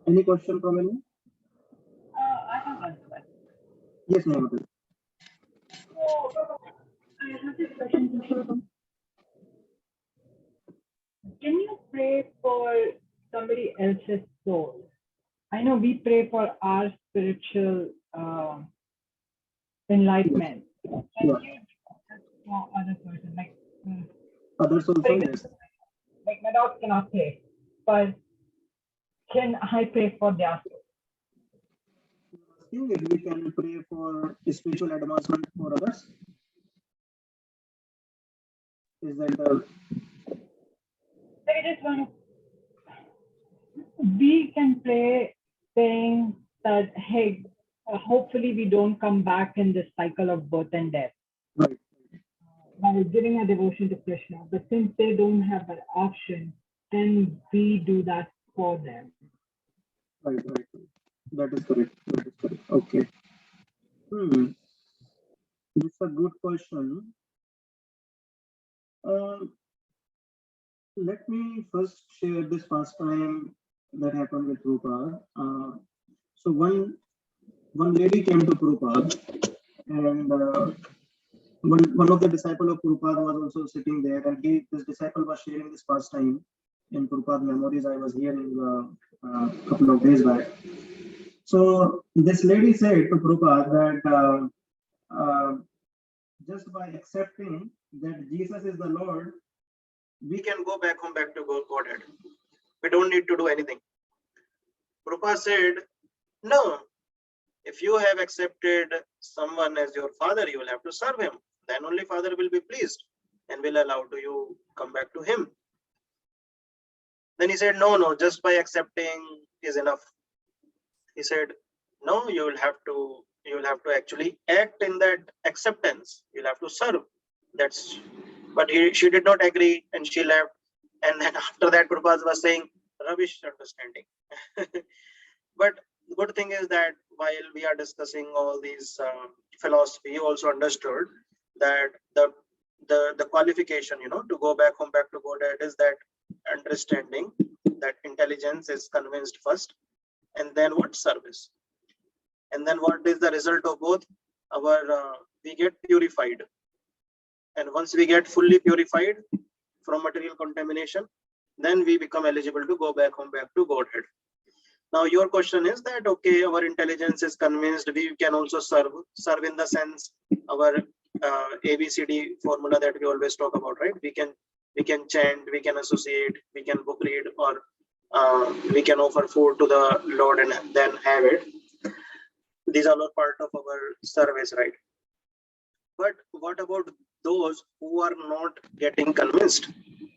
Any question from anyone? I have one question. Yes, Mohammed. So, I have this question. Can you pray for somebody else's soul? I know we pray for our spiritual enlightenment. Can Yeah. you do that for other person? Like, Others also, yes. like my dog cannot pray, but can I pray for their soul? If we can pray for spiritual advancement for others, is that the I just want to, we can pray saying that, hey, hopefully we don't come back in this cycle of birth and death right? by giving a devotion to Krishna. But since they don't have that option, then we do that for them. Right. That is correct. That is correct. Okay. This is a good question. Let me first share this pastime that happened with Prabhupada. So one lady came to Prabhupada, and one of the disciple of Prabhupada was also sitting there, and this disciple was sharing this pastime in Prabhupada memories. I was hearing a couple of days back. So this lady said to Prabhupada that just by accepting that Jesus is the Lord, we can go back home, back to Godhead. We don't need to do anything. Prabhupada said, no, if you have accepted someone as your father, you will have to serve him. Then only father will be pleased and will allow to you come back to him. Then he said, no, just by accepting is enough. He said, no, you will have to actually act in that acceptance. You'll have to serve. But she did not agree and she left. And then after that, Prabhupada was saying, rubbish understanding. But the good thing is that while we are discussing all these philosophy, you also understood that the qualification, to go back home, back to Godhead is that understanding that intelligence is convinced first, and then what? Service. And then what is the result of both? We get purified. And once we get fully purified from material contamination, then we become eligible to go back home, back to Godhead. Now your question is that, okay, our intelligence is convinced, we can also serve in the sense our ABCD formula that we always talk about, right? We can chant, we can associate, we can book read, or we can offer food to the Lord and then have it. These are all part of our service, right? But what about those who are not getting convinced,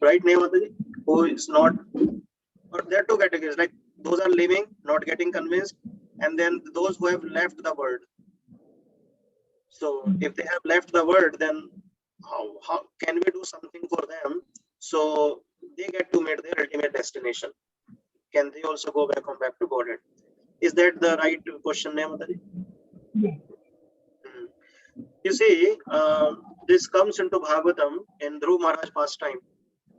right, Nevadaji? Who is not, but there are two categories, like those are living, not getting convinced, and then those who have left the world. So if they have left the world, then how can we do something for them so they get to meet their ultimate destination? Can they also go back home, back to Godhead? Is that the right question, Nevadaji? Yeah. You see, this comes into Bhagavatam in Dhruv Maharaj pastime.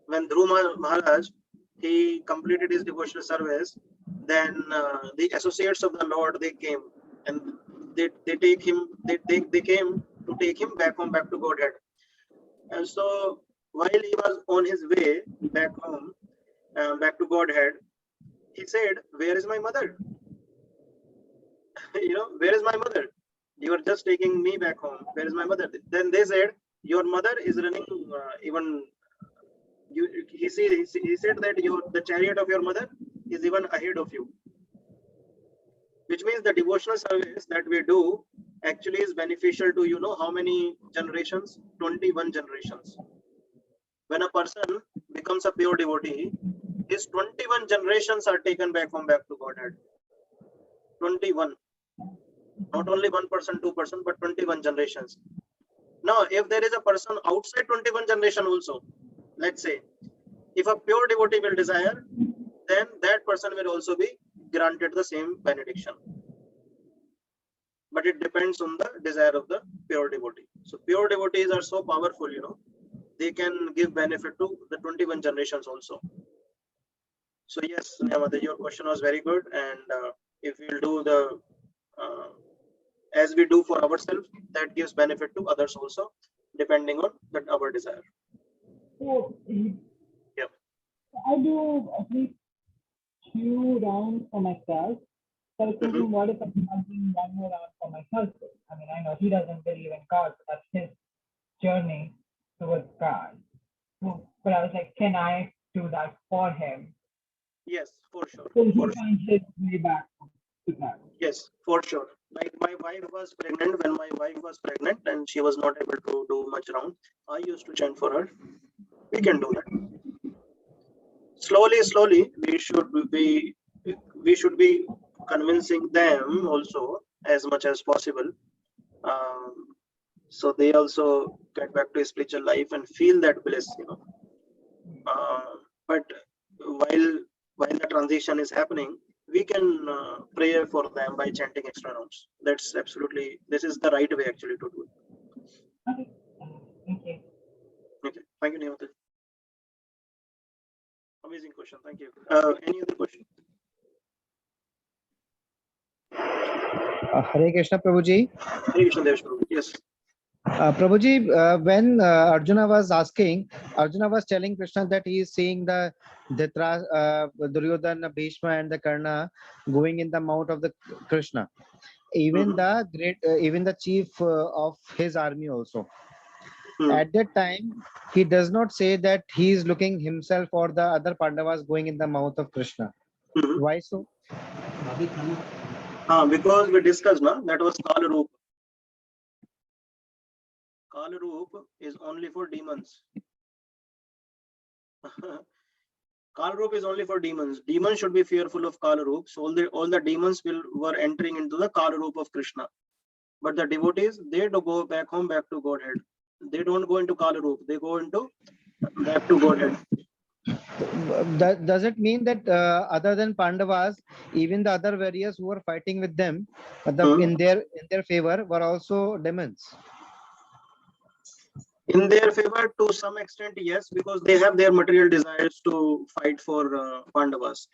When Dhruv Maharaj, he completed his devotional service, then the associates of the Lord, they came and they came to take him back home, back to Godhead. And so while he was on his way back home, back to Godhead, he said, "Where is my mother? Where is my mother? You are just taking me back home. Where is my mother?" Then they said, "Your mother is running even." He said that the chariot of your mother is even ahead of you, which means the devotional service that we do actually is beneficial to how many generations? 21 generations. When a person becomes a pure devotee, his 21 generations are taken back to Godhead. 21. Not only 1%, 2%, but 21 generations. Now, if there is a person outside 21 generation also, let's say, if a pure devotee will desire, then that person will also be granted the same benediction. But it depends on the desire of the pure devotee. So pure devotees are so powerful, they can give benefit to the 21 generations also. So yes, Niyamata, your question was very good. And if we'll do the, as we do for ourselves, that gives benefit to others also, depending on our desire. So, Yep. I do at least 2 rounds for myself. So I was thinking, what if I'm doing 1 more round for my husband? I mean, I know he doesn't believe in God, but that's his journey towards God. So, but I was like, can I do that for him? Yes, for sure. So he For finds his way back to God. Yes, for sure. Like my wife was pregnant, when my wife was pregnant and she was not able to do much round, I used to chant for her. We can do that. Slowly, we should be convincing them also as much as possible. So they also get back to a spiritual life and feel that bliss, but while the transition is happening, we can pray for them by chanting extra rounds. That's absolutely, this is the right way actually to do it. Okay. Thank you. Okay, thank you, Niyamata. Amazing question, thank you. Any other question? Hare Krishna, Prabhuji. Hare Krishna, Devesh Prabhu. Yes. Prabhuji, when Arjuna was telling Krishna that he is seeing the Duryodhana, Bhishma, and the Karna going in the mount of the Krishna. Even even the chief of his army also. At that time, he does not say that he is looking himself or the other Pandavas going in the mouth of Krishna. Why so? Because we discussed now that was Kala Roop. Kala Roop is only for demons. Kala Roop is only for demons. Demons should be fearful of Kala Roop. So all the demons were entering into the Kala Roop of Krishna. But the devotees, they do go back home, back to Godhead. They don't go into Kala Roop. They go into back to Godhead. Does it mean that other than Pandavas, even the other warriors who were fighting with them, in their favor, were also demons? In their favor, to some extent, yes, because they have their material desires to fight for Pandavas.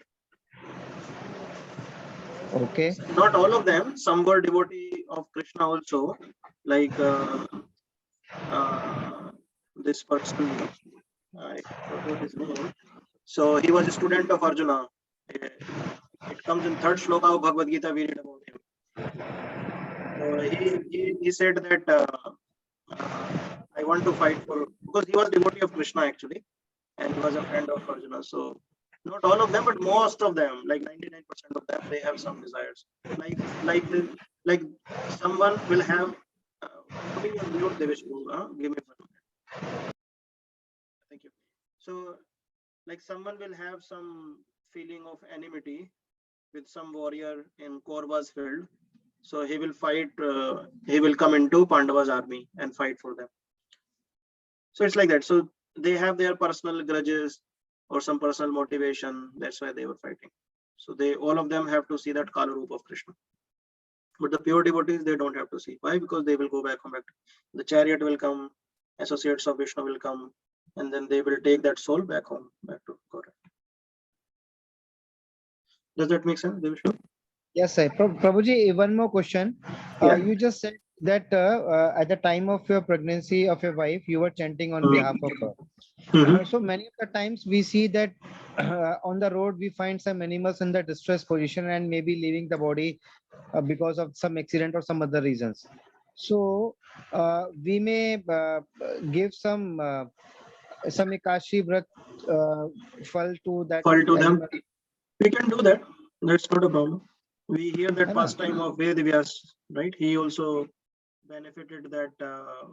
Okay. Not all of them. Some were devotee of Krishna also, like this person. I forgot his name. So he was a student of Arjuna. It comes in 3rd shloka of Bhagavad Gita. We read about him. He said that I want to fight for, because he was devotee of Krishna actually, and he was a friend of Arjuna. So not all of them, but most of them, like 99% of them, they have some desires. Like someone will have. Putting on mute, Devesh. Give me 1 minute. Thank you. So, like someone will have some feeling of enmity with some warrior in Kaurva's field. So he will fight, he will come into Pandava's army and fight for them. So it's like that. So they have their personal grudges or some personal motivation. That's why they were fighting. So all of them have to see that Kala Roop of Krishna. But the pure devotees, they don't have to see. Why? Because they will go back home. The chariot will come, associates of Vishnu will come, and then they will take that soul back home, back to God. Does that make sense, Devishnu? Yes, sir. Prabhuji, one more question. Yeah. You just said that at the time of your pregnancy of your wife, you were chanting on behalf of her. Mhm. So many of the times we see that on the road we find some animals in the distress position and maybe leaving the body because of some accident or some other reasons. So we may give some Ekashi Vrat fal to that Fall to them. animal. We can do that. That's not a problem. We hear that है ना? pastime of Ved Vyas, right? He also benefited that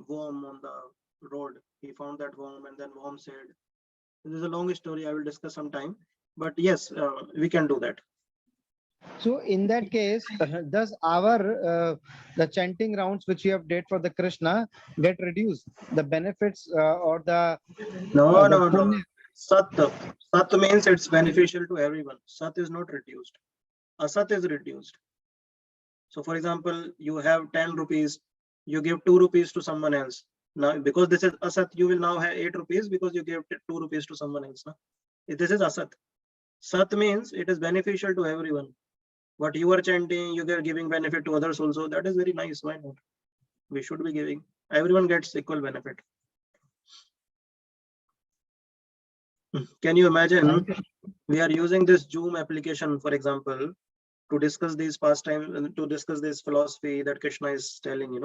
worm on the road. He found that worm, and then worm said, "This is a long story. I will discuss sometime." But yes, we can do that. So in that case, does our the chanting rounds which we have did for the Krishna get reduced? The benefits or No, the no, no. punya. Sat. Sat means it's beneficial to everyone. Sat is not reduced. Asat is reduced. So, for example, you have 10 rupees, you give 2 rupees to someone else. Now, because this is Asat, you will now have 8 rupees because you gave 2 rupees to someone else. No? This is Asat. Sat means it is beneficial to everyone. What you are chanting, you are giving benefit to others also. That is very nice. Why not? We should be giving. Everyone gets equal benefit. Can you imagine? We are using this Zoom application, for example, to discuss these pastimes, to discuss this philosophy that Krishna is telling,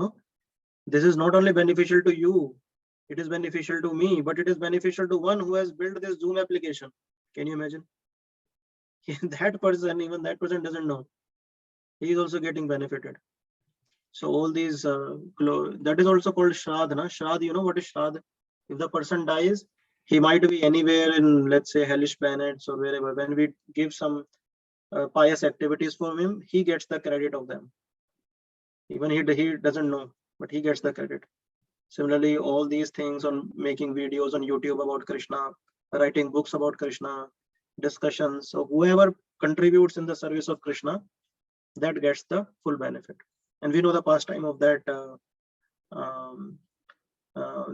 this is not only beneficial to you, it is beneficial to me, but it is beneficial to one who has built this Zoom application. Can you imagine? That person, even that person doesn't know. He is also getting benefited. So all these, that is also called Shraddh. Na? Shraddh, you know what is Shraddh? If the person dies, he might be anywhere in, let's say, hellish planets or wherever. When we give some pious activities for him, he gets the credit of them. Even he doesn't know, but he gets the credit. Similarly, all these things on making videos on YouTube about Krishna, writing books about Krishna, discussions. So whoever contributes in the service of Krishna, that gets the full benefit. And we know the pastime of that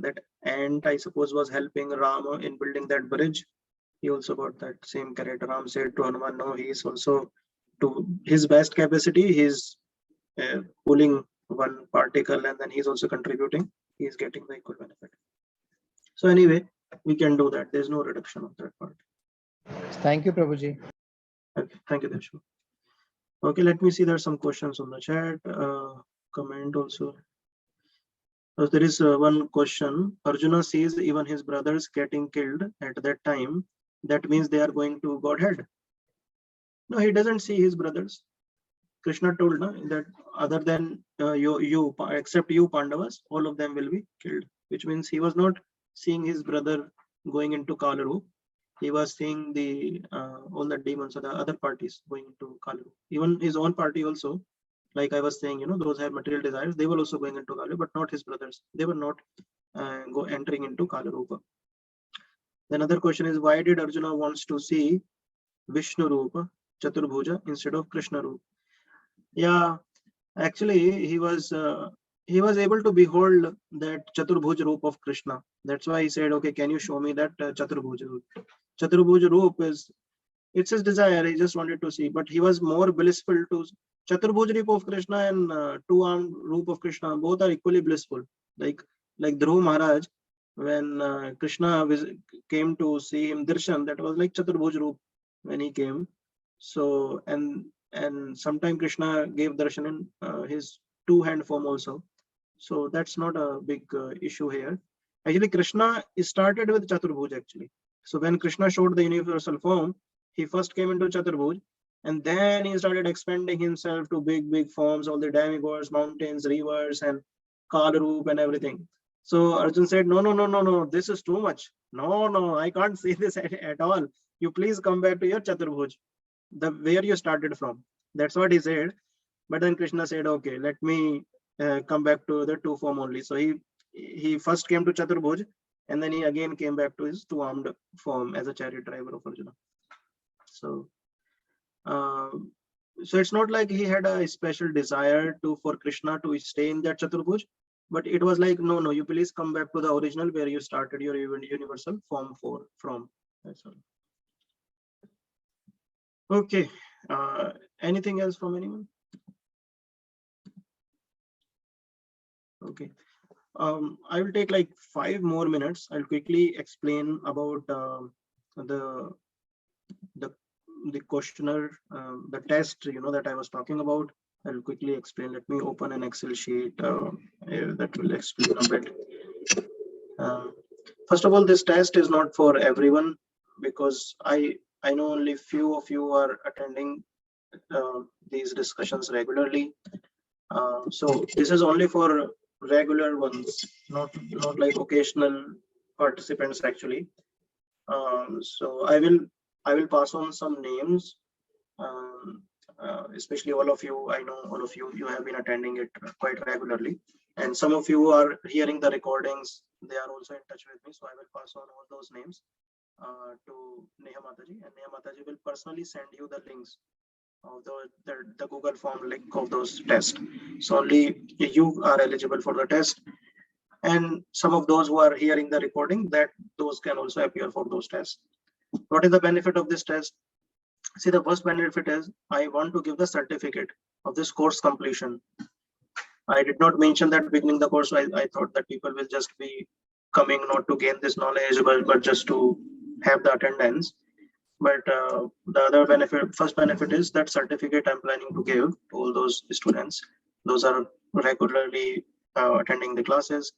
that ant, I suppose, was helping Rama in building that bridge. He also got that same credit. Ram said to Hanuman, no, he is also to his best capacity. He's pulling one particle and then he's also contributing. He's getting the equal benefit. So anyway, we can do that. There's no reduction of that part. Thank you, Prabhuji. Okay, thank you, Darshan. Okay, let me see. There's some questions on the chat. Comment also. So there is one question. Arjuna sees even his brothers getting killed at that time. That means they are going to Godhead. No, he doesn't see his brothers. Krishna told that other than you, except you Pandavas, all of them will be killed. Which means he was not seeing his brother going into Kalaru. He was seeing the all the demons or the other parties going into Kalaru. Even his own party also, like I was saying, those have material desires, they were also going into Kalaru, but not his brothers. They were not entering into Kalarupa. Then another question is, why did Arjuna wants to see Vishnu Rupa, Chaturbhuja, instead of Krishna Rupa? Yeah, actually, he was able to behold that Chaturbhuj Roop of Krishna. That's why he said, okay, can you show me that Chaturbhuj Roop? Chaturbhuj Roop it's his desire. He just wanted to see, but he was more blissful to Chaturbhuj Roop of Krishna and two-armed Roop of Krishna. Both are equally blissful. Like Dhruv Maharaj, when Krishna came to see him darshan, that was like Chaturbhuj Roop when he came. So and sometime Krishna gave darshan in his two-hand form also. So that's not a big issue here. Actually, Krishna started with Chaturbhuj actually. So when Krishna showed the universal form, he first came into Chaturbhuj, and then he started expanding himself to big forms, all the demigods, mountains, rivers, and Kalaroop and everything. So Arjun said, no, this is too much. No, I can't see this at all. You please come back to your Chaturbhuj, where you started from. That's what he said. But then Krishna said, okay, let me come back to the two form only. So he first came to Chaturbhuj, and then he again came back to his two-armed form as a chariot driver of Arjuna. So so it's not like he had a special desire for Krishna to stay in that Chaturbhuj, but it was like, no, you please come back to the original where you started your universal form from. That's all. Okay. Anything else from anyone? Okay. I will take like 5 more minutes. I'll quickly explain about the the the questionnaire, the test, that I was talking about. I'll quickly explain. Let me open an Excel sheet that will explain a bit. First of all, this test is not for everyone, because I know only few of you are attending these discussions regularly. So this is only for regular ones, not like occasional participants actually. So I will pass on some names. Especially all of you, I know all of you have been attending it quite regularly, and some of you are hearing the recordings. They are also in touch with me, so I will pass on all those names to Neha Mataji, and Neha Mataji will personally send you the links of the Google form link of those tests. So only you are eligible for the test, and some of those who are hearing the recording, that those can also appear for those tests. What is the benefit of this test? See, the first benefit is I want to give the certificate of this course completion. I did not mention that beginning the course. I thought that people will just be coming not to gain this knowledge, but just to have the attendance. But the other benefit, first benefit, is that certificate I'm planning to give to all those students. Those are regularly attending the classes.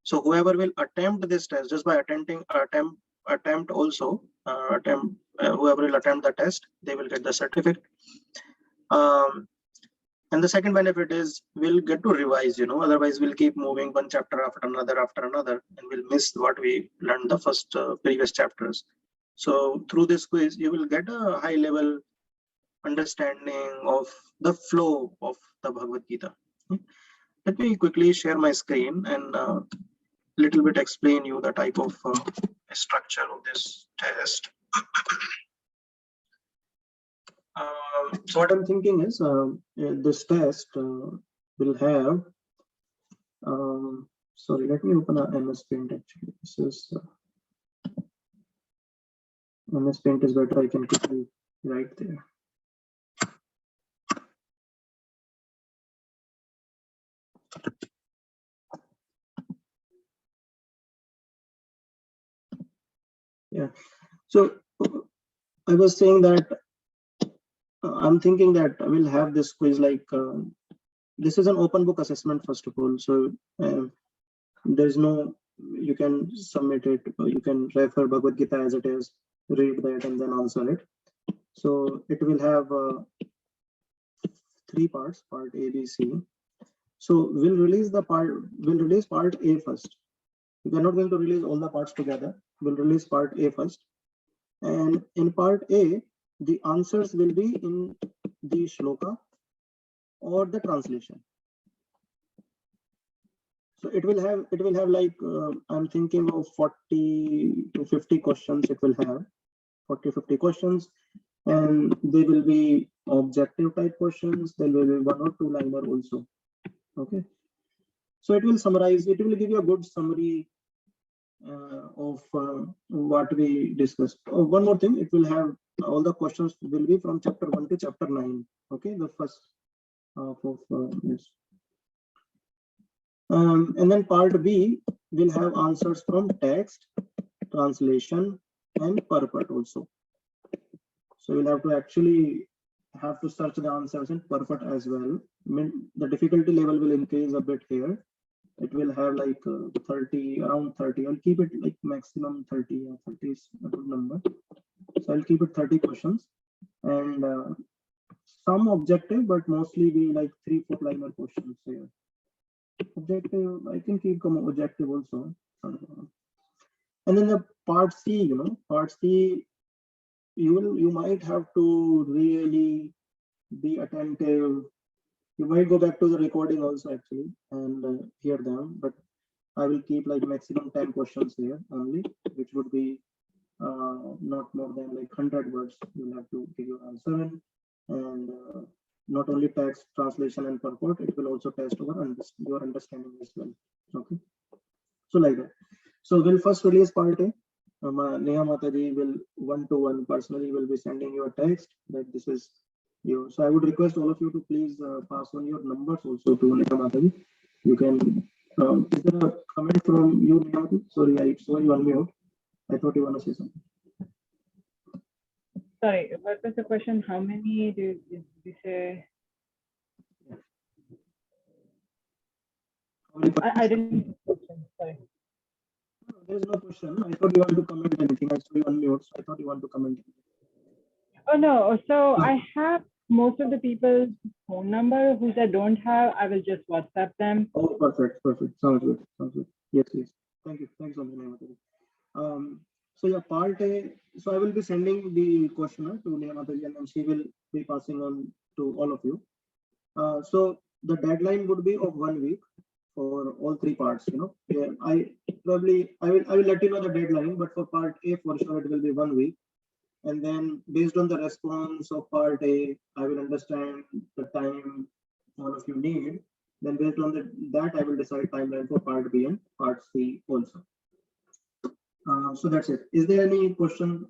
So whoever will attempt this test, just by attempt also, whoever will attempt the test, they will get the certificate. And the second benefit is we'll get to revise, otherwise we'll keep moving one chapter after another, and we'll miss what we learned the first previous chapters. So through this quiz, you will get a high level understanding of the flow of the Bhagavad Gita. Let me quickly share my screen and little bit explain you the type of structure of this test. So what I'm thinking is this test will have, sorry, let me open a MS Paint actually. This is MS Paint is better. I can quickly write there. Yeah. So I was saying that I'm thinking that I will have this quiz like this is an open book assessment first of all. So there's no, you can submit it, you can refer Bhagavad Gita as it is, read that and then answer it. So it will have 3 parts, part A, B, C. So we'll release part A first. We are not going to release all the parts together. We'll release part A first. And in part A, the answers will be in the shloka or the translation. So it will have like I'm thinking of 40 to 50 questions. It will have 40, 50 questions, and they will be objective type questions. There will be 1 or 2 liner also. Okay. So it will summarize. It will give you a good summary of what we discussed. Oh, one more thing. It will have all the questions will be from chapter 1 to chapter 9. Okay, the first half of this. And then part B will have answers from text, translation, and purport also. So we'll have to actually search the answers in purport as well. I mean, the difficulty level will increase a bit here. It will have like 30, around 30. I'll keep it like maximum 30. 30 is a good number. So I'll keep it 30 questions, and some objective, but mostly be like 3-4 liner questions here. Objective, I can keep objective also. And then the part C, part C, you might have to really be attentive. You might go back to the recording also actually and hear them, but I will keep like maximum 10 questions here only, which would be not more than like 100 words. You'll have to give your answer in, and not only text, translation, and purport, it will also test your understanding as well. Okay, so like that. So we'll first release part A. Neha Mataji will 1-to-1 personally will be sending you a text that this is you. So I would request all of you to please pass on your numbers also to Neha Mataji. You can Is there a comment from you, Niyamati? Sorry, I saw you on mute. I thought you want to say something. Sorry, what was the question? How many did you say? How many I didn't. Sorry. There is no question. I thought you want to comment anything. I saw you on mute, so I thought you want to comment. Oh no. So I have most of the people's phone number whose I don't have. I will just WhatsApp them. Oh, perfect, perfect. Sounds good. Sounds good. Yes, please. Thank you. Thanks so much, Niyamati. So yeah, part A. So I will be sending the questionnaire to Niyamati, and she will be passing on to all of you. So the deadline would be of 1 week for all three parts. Yeah, I will let you know the deadline, but for part A for sure it will be 1 week. And then based on the response of part A, I will understand the time all of you need. Then based on that, I will decide timeline for part B and part C also. So that's it. Is there any question,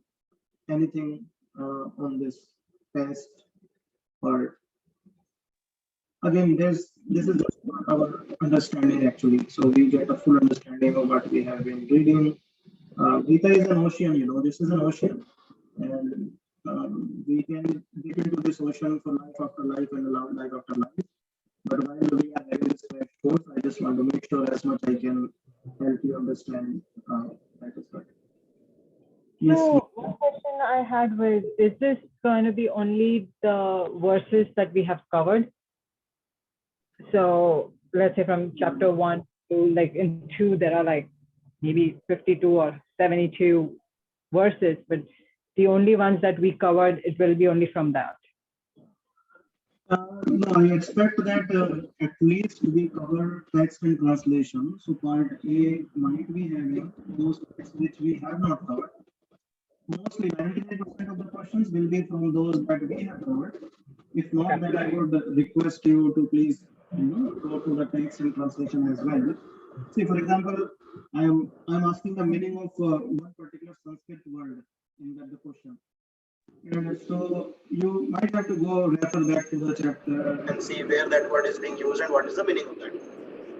anything on this test? Or again, this is just our understanding actually. So we get a full understanding of what we have been reading. Gita is an ocean, this is an ocean. And we can get into this ocean for life after life and life after life. But while we are having this crash course, I just want to make sure as much I can help you understand that is right. Yes. So one question I had was, is this going to be only the verses that we have covered? So let's say from chapter 1 to like in 2, there are like maybe 52 or 72 verses, but the only ones that we covered, it will be only from that. No, I expect that at least we cover text and translation. So part A might be having those parts which we have not covered. Mostly 99% of the questions will be from those that we have covered. If not, then I would request you to please go to the text and translation as well. See, for example, I'm asking the meaning of one particular Sanskrit word in the question. And so you might have to go refer back to the chapter and see where that word is being used and what is the meaning of that.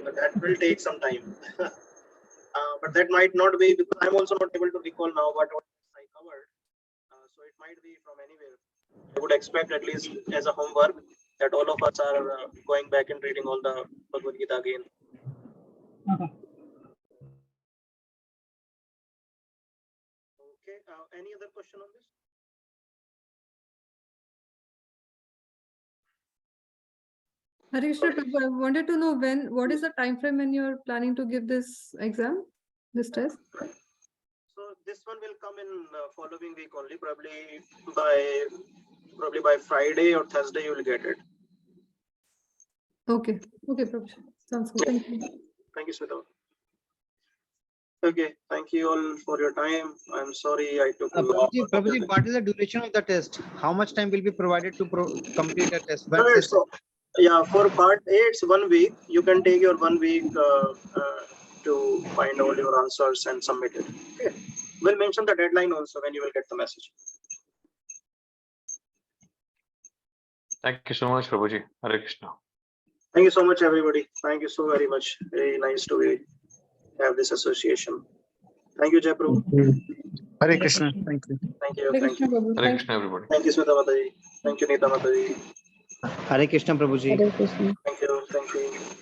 But that will take some time. But that might not be, because I'm also not able to recall now what I covered. So it might be from anywhere. I would expect, at least as a homework, that all of us are going back and reading all the Bhagavad Gita again. Okay. Okay. Any other question on this? Hare Krishna, Prabhu, I wanted to know what is the time frame when you're planning to give this exam, this test? So this one will come in following week only, probably by Friday or Thursday you will get it. Okay, Prabhu. Sounds good. Thank you. Thank you, Sweta. Okay, thank you all for your time. I'm sorry I took long. Prabhuji, what is the duration of the test? How much time will be provided to complete a test? Right, so, yeah, for part A, it's 1 week. You can take your 1 week to find all your answers and submit it. Okay. We'll mention the deadline also when you will get the message. Thank you so much, Prabhuji. Hare Krishna. Thank you so much, everybody. Thank you so very much. Very nice to have this association. Thank you, Jai Prabhu. Hare Krishna. Thank you. Thank you. Hare Thank Krishna, you. Prabhu. Hare Krishna, everybody. Thank you, Smita Mataji. Thank you, Neeta Mataji. Hare Krishna, Prabhuji. Hare Krishna. Thank you. Thank you.